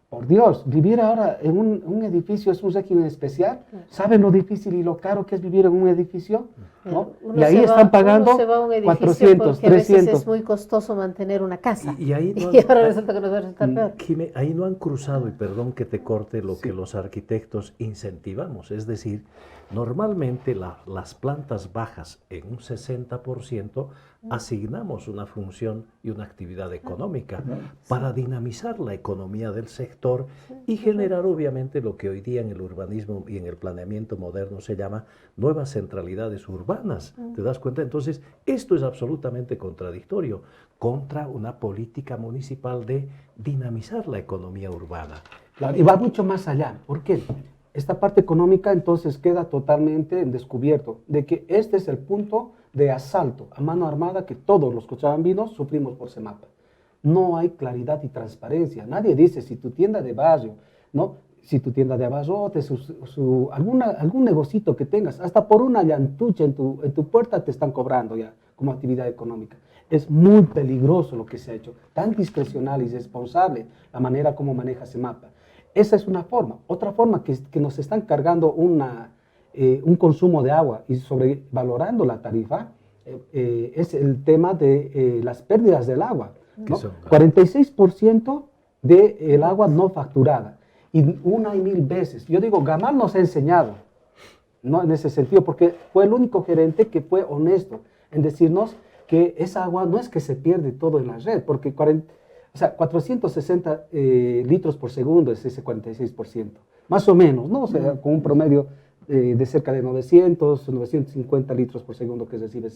Por Dios, vivir ahora en un edificio es un régimen especial. ¿Saben lo difícil y lo caro que es vivir en un edificio? ¿No? Y ahí están pagando uno se va a un edificio 400, porque a veces 300. es muy costoso mantener una casa. Y ahí no Y ahora resulta que nos va a resultar peor. Jimé, ahí no han cruzado, y perdón que te corte, lo que los arquitectos incentivamos. Es decir, normalmente las plantas bajas en un 60% asignamos una función y una actividad económica para dinamizar la economía del sector y generar obviamente lo que hoy día en el urbanismo y en el planeamiento moderno se llama nuevas centralidades urbanas. ¿Te das cuenta? Entonces, esto es absolutamente contradictorio contra una política municipal de dinamizar la economía urbana. Claro, y va mucho más allá. ¿Por qué? Esta parte económica entonces queda totalmente en descubierto de que este es el punto de asalto a mano armada que todos los cochabambinos sufrimos por Semapa. No hay claridad y transparencia. Nadie dice si tu tienda de barrio, ¿no? Si tu tienda de abarrotes, algún negocito que tengas, hasta por una llantucha en tu puerta te están cobrando ya como actividad económica. Es muy peligroso lo que se ha hecho, tan discrecional y irresponsable la manera como maneja Semapa. Esa es una forma. Otra forma que nos están cargando un consumo de agua y sobrevalorando la tarifa es el tema de las pérdidas del agua, ¿no? 46% del agua no facturada. Y una y mil veces. Yo digo, Gamal nos ha enseñado, ¿no? En ese sentido, porque fue el único gerente que fue honesto en decirnos que esa agua no es que se pierde todo en la red, porque 460 litros por segundo es ese 46%, más o menos, ¿no? O sea, con un promedio de cerca de 950 litros por segundo que recibe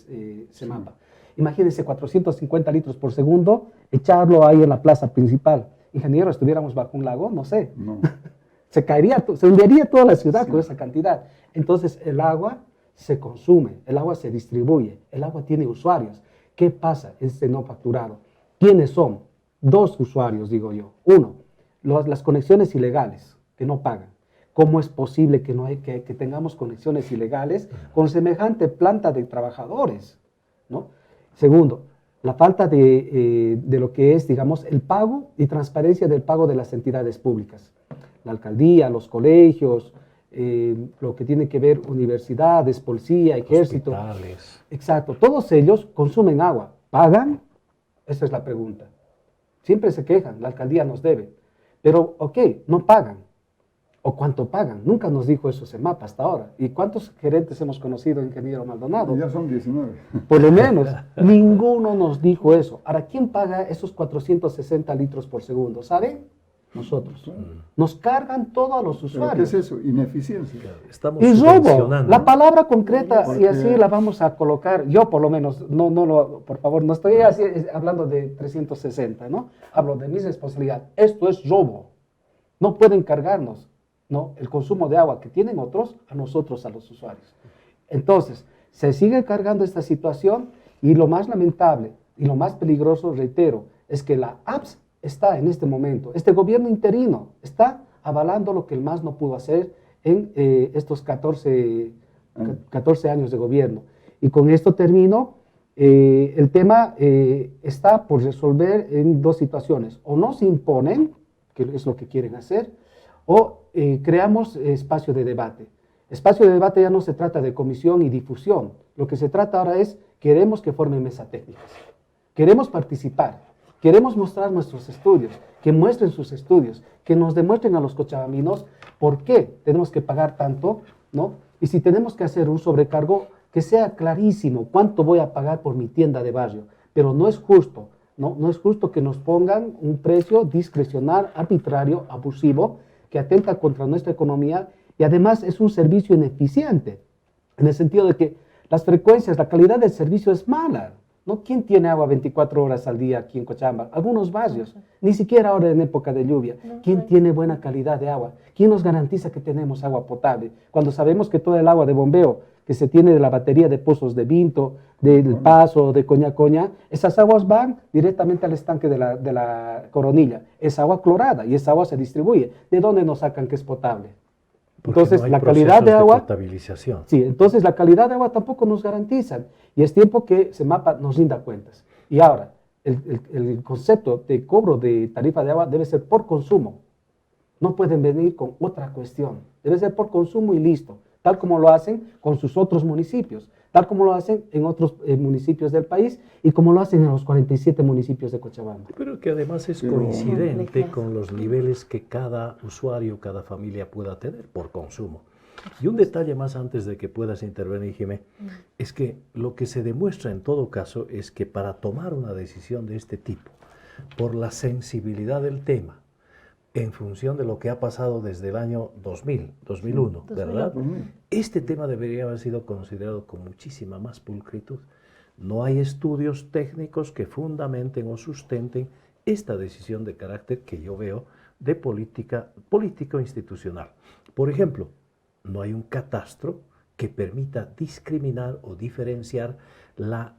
Semapa. Imagínense 450 litros por segundo, echarlo ahí en la plaza principal. Ingeniero, estuviéramos bajo un lago, no sé. No. Se hundiría toda la ciudad con esa cantidad. Entonces el agua se consume, el agua se distribuye, el agua tiene usuarios. ¿Qué pasa? Este no facturado. ¿Quiénes son? Dos usuarios, digo yo. Uno, las conexiones ilegales que no pagan. ¿Cómo es posible que tengamos conexiones ilegales con semejante planta de trabajadores, ¿no? Segundo, la falta de lo que es, digamos, el pago y transparencia del pago de las entidades públicas. La alcaldía, los colegios, lo que tiene que ver universidades, policía, ejército. Hospitales. Exacto, todos ellos consumen agua. ¿Pagan? Esa es la pregunta. Siempre se quejan, la alcaldía nos debe. Pero, ok, no pagan. ¿O cuánto pagan? Nunca nos dijo eso Semapa hasta ahora. ¿Y cuántos gerentes hemos conocido, ingeniero Maldonado? Ya son 19. Por lo menos, ninguno nos dijo eso. Ahora, ¿quién paga esos 460 litros por segundo? ¿Saben? Nosotros. Nos cargan todo a los ¿Pero usuarios. qué es eso? Ineficiencia. Estamos Y robo, subvencionando. la palabra concreta, y Porque- así la vamos a colocar, yo por lo menos, por favor, no estoy así, hablando de 360, ¿no? Hablo de mi responsabilidad. Esto es robo. No pueden cargarnos, ¿no? El consumo de agua que tienen otros, a nosotros, a los usuarios. Entonces, se sigue cargando esta situación y lo más lamentable y lo más peligroso, reitero, es que la APS está en este momento, este gobierno interino está avalando lo que el MAS no pudo hacer en estos 14 años de gobierno. Y con esto termino. El tema está por resolver en dos situaciones. O no se imponen, que es lo que quieren hacer, o creamos espacio de debate. Espacio de debate ya no se trata de comisión y difusión. Lo que se trata ahora es, queremos que formen mesas técnicas. Queremos participar. Queremos mostrar nuestros estudios, que muestren sus estudios, que nos demuestren a los cochabaminos por qué tenemos que pagar tanto, ¿no? Y si tenemos que hacer un sobrecargo, que sea clarísimo cuánto voy a pagar por mi tienda de barrio. Pero no es justo, ¿no? No es justo que nos pongan un precio discrecional, arbitrario, abusivo, que atenta contra nuestra economía y además es un servicio ineficiente, en el sentido de que las frecuencias, la calidad del servicio es mala. ¿No? ¿Quién tiene agua 24 horas al día aquí en Cochabamba? Algunos barrios, ni siquiera ahora en época de lluvia. ¿Quién tiene buena calidad de agua? ¿Quién nos garantiza que tenemos agua potable? Cuando sabemos que todo el agua de bombeo que se tiene de la batería de pozos de Vinto, del Paso, de Coña, esas aguas van directamente al estanque de la Coronilla. Es agua clorada y esa agua se distribuye. ¿De dónde nos sacan que es potable? Porque Entonces, no hay la calidad de procesos agua... potabilización. Sí, entonces la calidad de agua tampoco nos garantizan. Y es tiempo que Semapa nos rinda cuentas. Y ahora, el concepto de cobro de tarifa de agua debe ser por consumo. No pueden venir con otra cuestión. Debe ser por consumo y listo, tal como lo hacen con sus otros municipios, tal como lo hacen en otros municipios del país y como lo hacen en los 47 municipios de Cochabamba. Pero que además es coincidente con los niveles que cada usuario, cada familia pueda tener por consumo. Y un detalle más antes de que puedas intervenir, Jimé, es que lo que se demuestra en todo caso es que para tomar una decisión de este tipo, por la sensibilidad del tema, en función de lo que ha pasado desde el año 2001, ¿verdad? Este tema debería haber sido considerado con muchísima más pulcritud. No hay estudios técnicos que fundamenten o sustenten esta decisión de carácter que yo veo de político-institucional. Por ejemplo, no hay un catastro que permita discriminar o diferenciar la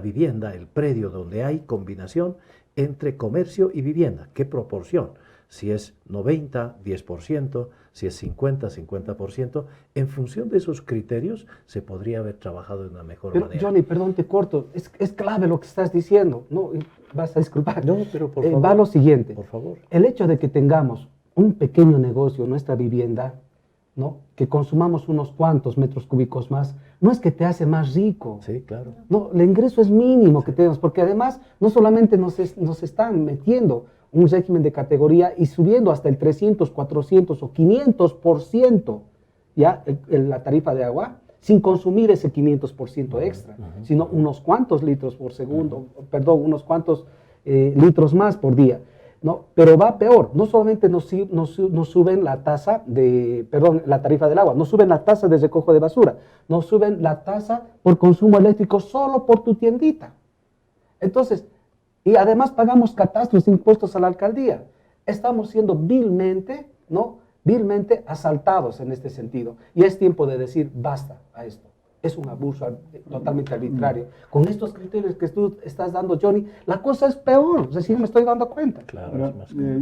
vivienda, el predio donde hay combinación entre comercio y vivienda. ¿Qué proporción? Si es 90, 10%, si es 50, 50%, en función de esos criterios se podría haber trabajado de una mejor manera. Johnny, perdón, te corto, es clave lo que estás diciendo, no, vas a disculpar. No, pero por favor. Va lo siguiente, por favor. El hecho de que tengamos un pequeño negocio, nuestra vivienda, ¿no? Que consumamos unos cuantos metros cúbicos más, no es que te hace más rico. Sí, claro. No, el ingreso es mínimo que tenemos, porque además no solamente nos están metiendo un régimen de categoría y subiendo hasta el 300, 400 o 500% ya la tarifa de agua, sin consumir ese 500% extra, sino unos cuantos litros por segundo, perdón, unos cuantos litros más por día. ¿No? Pero va peor, no solamente nos suben la tasa la tarifa del agua, nos suben la tasa de recojo de basura, nos suben la tasa por consumo eléctrico solo por tu tiendita. Entonces, y además pagamos catastros, impuestos a la alcaldía. Estamos siendo vilmente asaltados en este sentido. Y es tiempo de decir basta a esto. Es un abuso totalmente arbitrario. Con estos criterios que tú estás dando, Johnny, la cosa es peor. Recién me estoy dando cuenta. Claro, Ahora,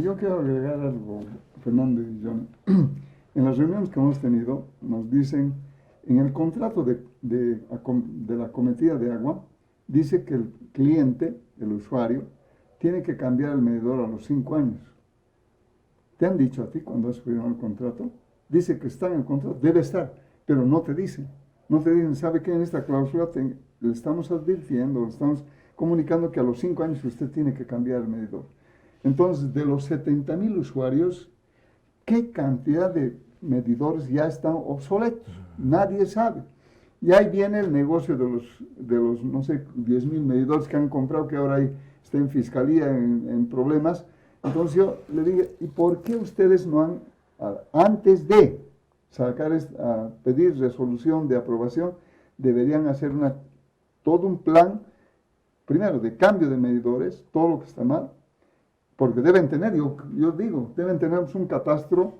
yo quiero agregar algo, Fernando y Johnny. En las reuniones que hemos tenido, nos dicen, en el contrato de la cometida de agua, dice que el cliente, el usuario, tiene que cambiar el medidor a los 5 años. ¿Te han dicho a ti cuando has firmado el contrato? Dice que está en el contrato, debe estar, pero no te dicen. No te dicen, ¿sabe qué? En esta cláusula le estamos advirtiendo, le estamos comunicando que a los 5 años usted tiene que cambiar el medidor. Entonces, de los 70,000 usuarios, ¿qué cantidad de medidores ya están obsoletos? Nadie sabe. Y ahí viene el negocio de los no sé, 10,000 medidores que han comprado, que ahora está en fiscalía, en problemas. Entonces yo le dije, ¿y por qué ustedes no han, antes de a pedir resolución de aprobación, deberían hacer todo un plan, primero, de cambio de medidores, todo lo que está mal, porque deben tener, yo digo, deben tener un catastro,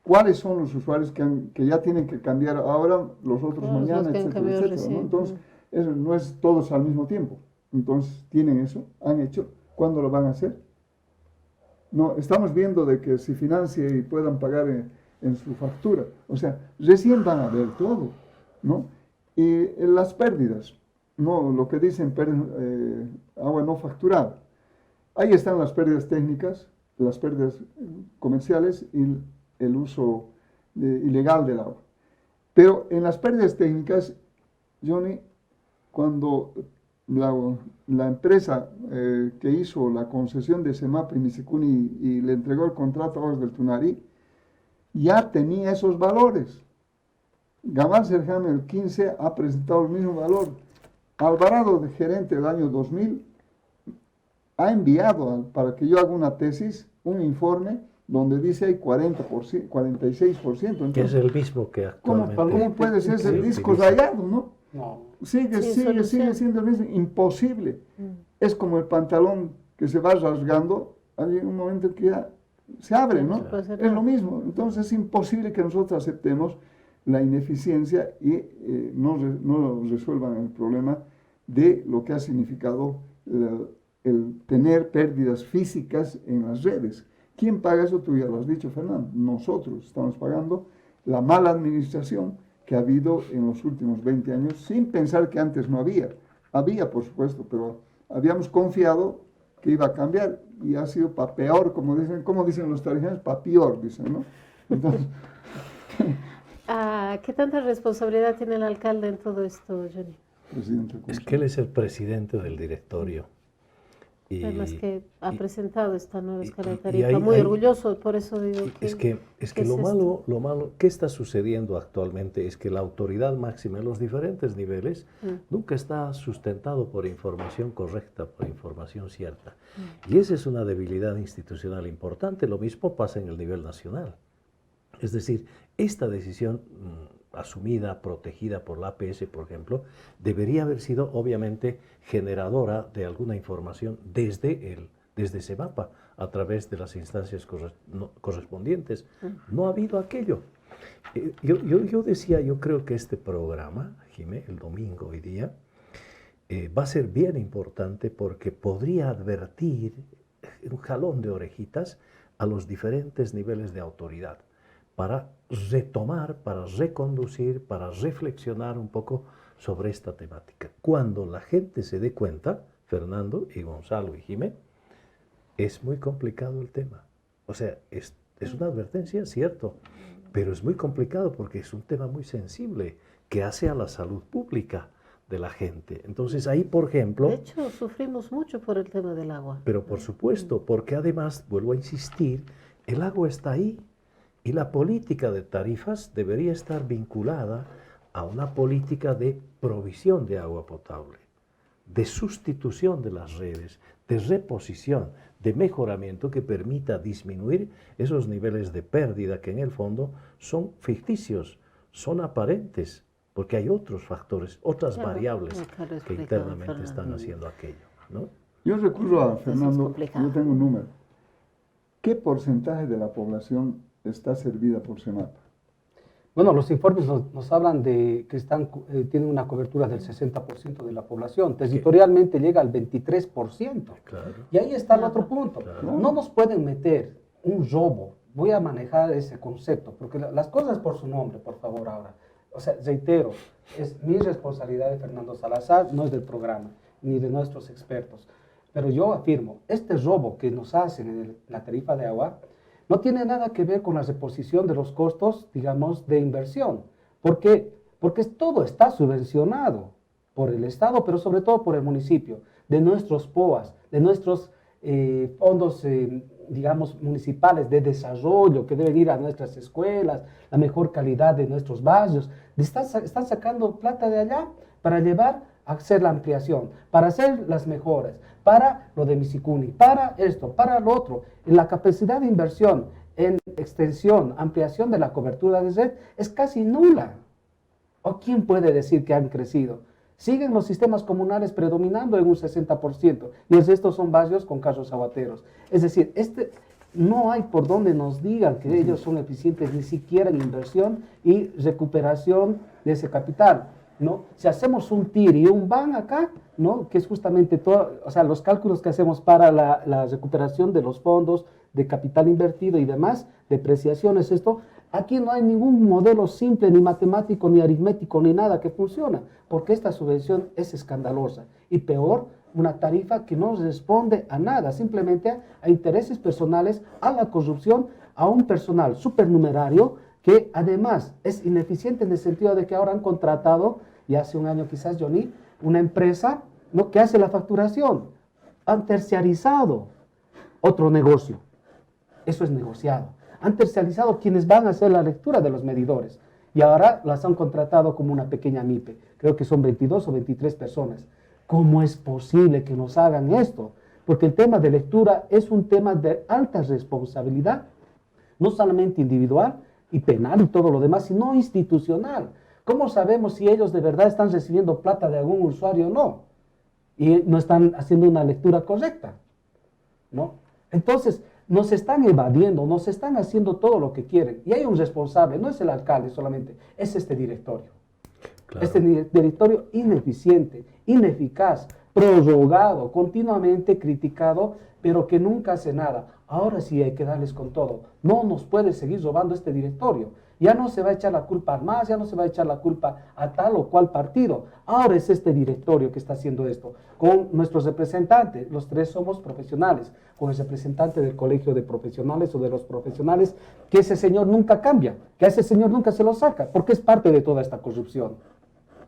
cuáles son los usuarios que ya tienen que cambiar ahora, los otros mañana, etcétera, etcétera, ¿no? Entonces, eso no es todos al mismo tiempo. Entonces, tienen eso, han hecho, ¿cuándo lo van a hacer? No, estamos viendo de que se financie y puedan pagar en su factura. O sea, recién van a ver todo, ¿no? Y las pérdidas, no, lo que dicen agua no facturada. Ahí están las pérdidas técnicas, las pérdidas comerciales y el uso ilegal del agua. Pero en las pérdidas técnicas, Johnny, cuando la empresa que hizo la concesión de SEMAP y Misicuni y le entregó el contrato a Aguas del Tunari, ya tenía esos valores. Gamal Serján el 15 ha presentado el mismo valor. Alvarado, de gerente del año 2000, ha enviado para que yo haga una tesis, un informe, donde dice hay 46%. Entonces, que es el mismo que actualmente. ¿Cómo puede ser ese disco rayado, no? No. Sigue siendo el mismo, imposible. Es como el pantalón que se va rasgando, hay un momento que ya se abre, ¿no? Es lo mismo. Entonces es imposible que nosotros aceptemos la ineficiencia y no resuelvan el problema de lo que ha significado el tener pérdidas físicas en las redes. ¿Quién paga eso? Tú ya lo has dicho, Fernando. Nosotros estamos pagando la mala administración que ha habido en los últimos 20 años, sin pensar que antes no había. Había, por supuesto, pero habíamos confiado que iba a cambiar y ha sido para peor, como dicen los tarijeños, para peor, dicen, ¿no? Entonces, ¿qué tanta responsabilidad tiene el alcalde en todo esto, Johnny? presidente, Es que él es el presidente del directorio. Además que ha presentado esta nueva escala de y tarifa, muy orgulloso, por eso digo que... Es que ¿qué lo es malo que está sucediendo actualmente es que la autoridad máxima en los diferentes niveles nunca está sustentado por información correcta, por información cierta. Y esa es una debilidad institucional importante. Lo mismo pasa en el nivel nacional. Es decir, esta decisión asumida, protegida por la APS, por ejemplo, debería haber sido obviamente generadora de alguna información desde ese mapa, a través de las instancias correspondientes. No ha habido aquello. Yo decía, yo creo que este programa, Jimé, el domingo hoy día, va a ser bien importante porque podría advertir un jalón de orejitas a los diferentes niveles de autoridad, para retomar, para reconducir, para reflexionar un poco sobre esta temática. Cuando la gente se dé cuenta, Fernando y Gonzalo y Jimé, es muy complicado el tema. O sea, es una advertencia, cierto, pero es muy complicado porque es un tema muy sensible que hace a la salud pública de la gente. Entonces ahí, por ejemplo... De hecho, sufrimos mucho por el tema del agua. Pero por supuesto, porque además, vuelvo a insistir, el agua está ahí. Y la política de tarifas debería estar vinculada a una política de provisión de agua potable, de sustitución de las redes, de reposición, de mejoramiento que permita disminuir esos niveles de pérdida que en el fondo son ficticios, son aparentes, porque hay otros factores, otras variables que internamente están haciendo aquello, ¿no? Yo recurro a Fernando, yo tengo un número. ¿Qué porcentaje de la población está servida por CEMAPA? Bueno, los informes nos hablan de que tienen una cobertura del 60% de la población. Territorialmente llega al 23%. Claro. Y ahí está el otro punto. Claro. No nos pueden meter un robo. Voy a manejar ese concepto, porque las cosas por su nombre, por favor, ahora. O sea, reitero, es mi responsabilidad de Fernando Salazar, no es del programa, ni de nuestros expertos. Pero yo afirmo, este robo que nos hacen en la tarifa de agua no tiene nada que ver con la reposición de los costos, digamos, de inversión. ¿Por qué? Porque todo está subvencionado por el Estado, pero sobre todo por el municipio, de nuestros POAs, de nuestros fondos, digamos, municipales de desarrollo que deben ir a nuestras escuelas, la mejor calidad de nuestros barrios. Están sacando plata de allá para llevar a hacer la ampliación, para hacer las mejoras, para lo de Misicuni, para esto, para lo otro. La capacidad de inversión en extensión, ampliación de la cobertura de red es casi nula. ¿O quién puede decir que han crecido? Siguen los sistemas comunales predominando en un 60% y el resto son barrios con carros aguateros. Es decir, no hay por donde nos digan que ellos son eficientes ni siquiera en inversión y recuperación de ese capital, ¿no? Si hacemos un TIR y un BAN acá, ¿no? Que es justamente todo, o sea, los cálculos que hacemos para la recuperación de los fondos, de capital invertido y demás, depreciaciones, aquí no hay ningún modelo simple, ni matemático, ni aritmético, ni nada que funciona, porque esta subvención es escandalosa. Y peor, una tarifa que no responde a nada, simplemente a intereses personales, a la corrupción, a un personal supernumerario que además es ineficiente en el sentido de que ahora han contratado, y hace un año quizás, Johnny, una empresa, ¿no?, que hace la facturación. Han terciarizado otro negocio. Eso es negociado. Han terciarizado quienes van a hacer la lectura de los medidores. Y ahora las han contratado como una pequeña MIPE. Creo que son 22 o 23 personas. ¿Cómo es posible que nos hagan esto? Porque el tema de lectura es un tema de alta responsabilidad, no solamente individual y penal y todo lo demás, sino institucional. ¿Cómo sabemos si ellos de verdad están recibiendo plata de algún usuario o no? Y no están haciendo una lectura correcta, ¿no? Entonces, nos están evadiendo, nos están haciendo todo lo que quieren. Y hay un responsable, no es el alcalde solamente, es este directorio. Claro. Este directorio ineficiente, ineficaz, prorrogado, continuamente criticado, pero que nunca hace nada. Ahora sí hay que darles con todo. No nos puede seguir robando este directorio. Ya no se va a echar la culpa al MAS, ya no se va a echar la culpa a tal o cual partido. Ahora es este directorio que está haciendo esto, con nuestros representantes. Los tres somos profesionales, con el representante del colegio de profesionales o de los profesionales, que ese señor nunca cambia, que a ese señor nunca se lo saca, porque es parte de toda esta corrupción.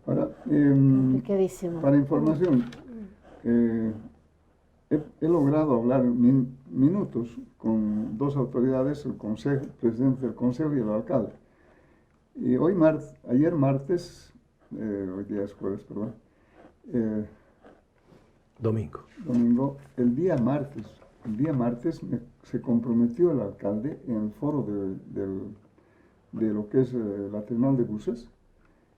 Ahora, Complicadísimo. para información, he logrado hablar minutos con dos autoridades, el presidente del consejo y el alcalde. Y ayer martes, hoy día es jueves, perdón, Domingo. el día martes se comprometió el alcalde en el foro de lo que es la terminal de buses,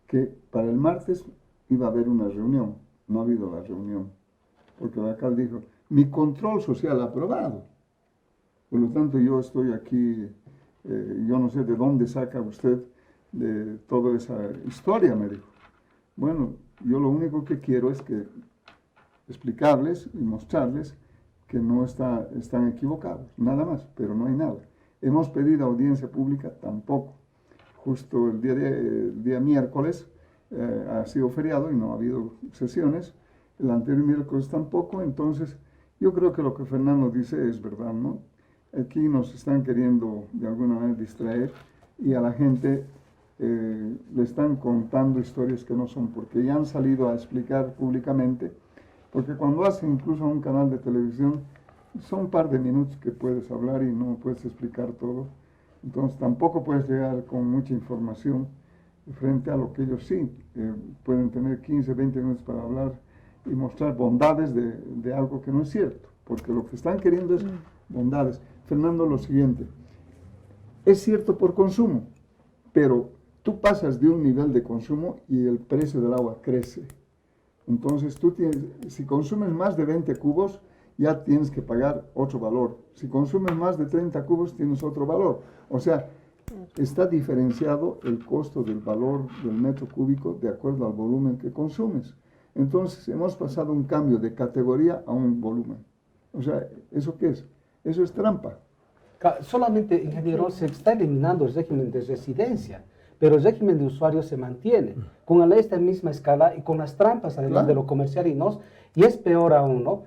que para el martes iba a haber una reunión. No ha habido la reunión, porque el alcalde dijo, mi control social aprobado. Por lo tanto, yo estoy aquí, yo no sé de dónde saca usted de toda esa historia, me dijo. Bueno, yo lo único que quiero es que explicarles y mostrarles que no están equivocados, nada más, pero no hay nada. Hemos pedido audiencia pública, tampoco. Justo el día miércoles ha sido feriado y no ha habido sesiones, el anterior miércoles tampoco, entonces yo creo que lo que Fernando dice es verdad, ¿no? Aquí nos están queriendo de alguna manera distraer y a la gente le están contando historias que no son, porque ya han salido a explicar públicamente, porque cuando hacen incluso un canal de televisión, son un par de minutos que puedes hablar y no puedes explicar todo, entonces tampoco puedes llegar con mucha información frente a lo que ellos sí pueden tener 15, 20 minutos para hablar y mostrar bondades de algo que no es cierto, porque lo que están queriendo es bondades. Fernando, lo siguiente, es cierto por consumo, pero tú pasas de un nivel de consumo y el precio del agua crece. Entonces si consumes más de 20 cubos, ya tienes que pagar otro valor. Si consumes más de 30 cubos, tienes otro valor. O sea, está diferenciado el costo del valor del metro cúbico de acuerdo al volumen que consumes. Entonces, hemos pasado un cambio de categoría a un volumen. O sea, ¿eso qué es? Eso es trampa. Solamente, ingeniero, se está eliminando el régimen de residencia, pero el régimen de usuario se mantiene, con esta misma escala y con las trampas, además de lo comercial y es peor aún, ¿no?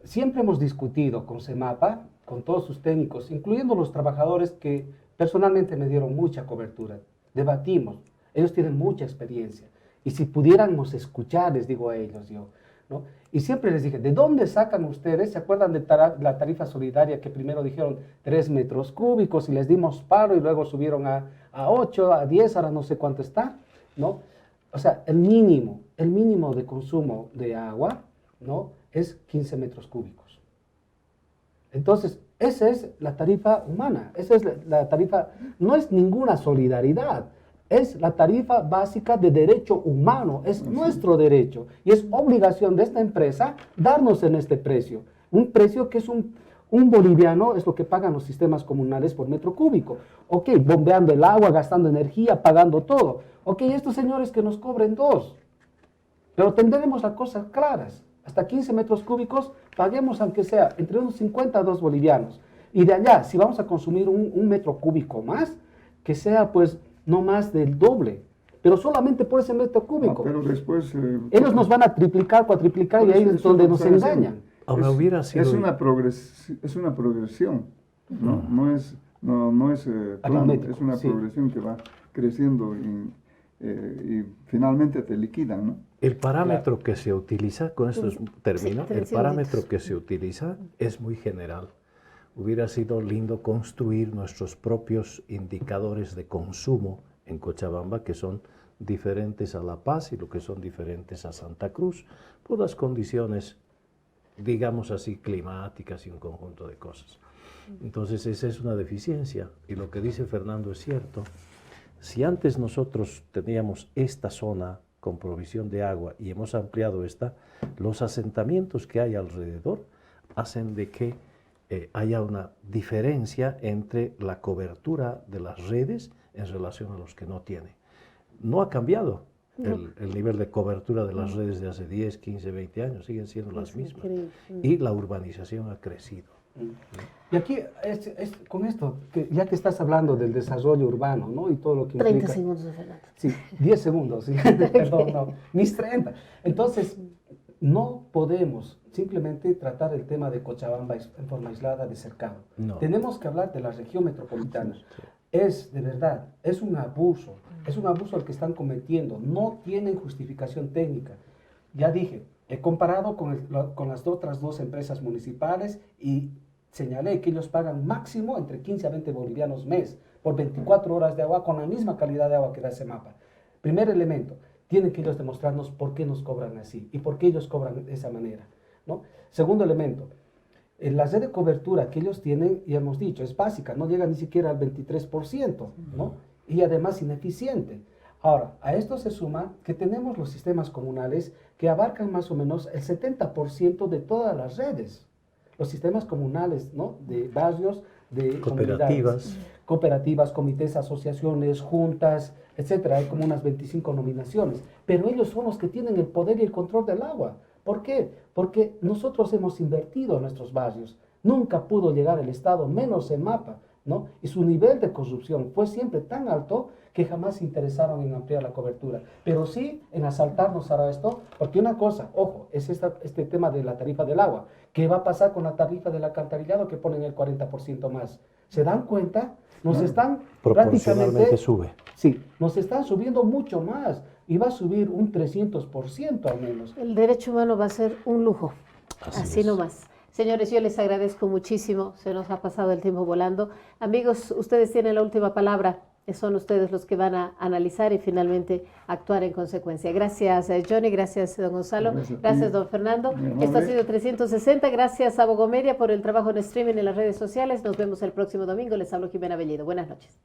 Siempre hemos discutido con CEMAPA, con todos sus técnicos, incluyendo los trabajadores que personalmente me dieron mucha cobertura. Debatimos, ellos tienen mucha experiencia. Y si pudiéramos escuchar, les digo a ellos yo, ¿no? Y siempre les dije, ¿de dónde sacan ustedes? ¿Se acuerdan de la tarifa solidaria que primero dijeron 3 metros cúbicos y les dimos paro y luego subieron a 8, a 10, ahora no sé cuánto está, ¿no? O sea, el mínimo de consumo de agua, ¿no? Es 15 metros cúbicos. Entonces, esa es la tarifa humana, esa es la tarifa, no es ninguna solidaridad, es la tarifa básica de derecho humano, es nuestro derecho y es obligación de esta empresa darnos en este precio, un precio que es un boliviano, es lo que pagan los sistemas comunales por metro cúbico. Ok, bombeando el agua, gastando energía, pagando todo. Ok, estos señores que nos cobren 2, pero tendremos las cosas claras. Hasta 15 metros cúbicos, paguemos aunque sea entre unos 50 a 2 bolivianos. Y de allá, si vamos a consumir un metro cúbico más, que sea pues no más del doble, pero solamente por ese metro cúbico. Pero después... ellos nos van a triplicar, cuatriplicar y ahí es donde nos engañan. Ahora hubiera sido... Es una progresión, no es plano, es una progresión que va creciendo y finalmente te liquidan, ¿no? El parámetro que se utiliza, con esto termino, el parámetro que se utiliza es muy general. Hubiera sido lindo construir nuestros propios indicadores de consumo en Cochabamba, que son diferentes a La Paz y lo que son diferentes a Santa Cruz, por las condiciones, digamos así, climáticas y un conjunto de cosas. Entonces, esa es una deficiencia. Y lo que dice Fernando es cierto. Si antes nosotros teníamos esta zona con provisión de agua y hemos ampliado esta, los asentamientos que hay alrededor hacen de que haya una diferencia entre la cobertura de las redes en relación a los que no tienen. No ha cambiado el nivel de cobertura de las redes de hace 10, 15, 20 años, siguen siendo las mismas. Y la urbanización ha crecido. Y aquí, con esto, ya que estás hablando del desarrollo urbano, ¿no? Y todo lo que 30 implica... segundos, Fernando. Sí, 10 segundos, sí. Perdón, no, mis 30. Entonces, no podemos simplemente tratar el tema de Cochabamba en forma aislada de cercado. No. Tenemos que hablar de la región metropolitana. Sí. Es, de verdad, es un abuso el que están cometiendo. No tienen justificación técnica. Ya dije, he comparado con las otras dos empresas municipales y señalé que ellos pagan máximo entre 15 a 20 bolivianos mes por 24 horas de agua con la misma calidad de agua que da ese mapa. Primer elemento, tienen que ellos demostrarnos por qué nos cobran así y por qué ellos cobran de esa manera, ¿no? Segundo elemento, la red de cobertura que ellos tienen, ya hemos dicho, es básica, no llega ni siquiera al 23%, ¿no? Y además ineficiente. Ahora, a esto se suma que tenemos los sistemas comunales que abarcan más o menos el 70% de todas las redes. Los sistemas comunales, ¿no? De barrios, de cooperativas, comités, asociaciones, juntas, etcétera. Hay como unas 25 nominaciones. Pero ellos son los que tienen el poder y el control del agua. ¿Por qué? Porque nosotros hemos invertido en nuestros barrios. Nunca pudo llegar el Estado, menos el MAPA, ¿no? Y su nivel de corrupción fue siempre tan alto que jamás se interesaron en ampliar la cobertura. Pero sí en asaltarnos ahora esto, porque una cosa, ojo, es este tema de la tarifa del agua. ¿Qué va a pasar con la tarifa del alcantarillado que ponen el 40% más? ¿Se dan cuenta? Nos están proporcionalmente sube. Sí, nos están subiendo mucho más y va a subir un 300% al menos. El derecho humano va a ser un lujo, así nomás. Señores, yo les agradezco muchísimo, se nos ha pasado el tiempo volando. Amigos, ustedes tienen la última palabra, son ustedes los que van a analizar y finalmente actuar en consecuencia. Gracias, Johnny, gracias, don Gonzalo, gracias, don Fernando. Esto ha sido 360, gracias a Bogomedia por el trabajo en streaming en las redes sociales. Nos vemos el próximo domingo, les hablo Jimena Bellido. Buenas noches.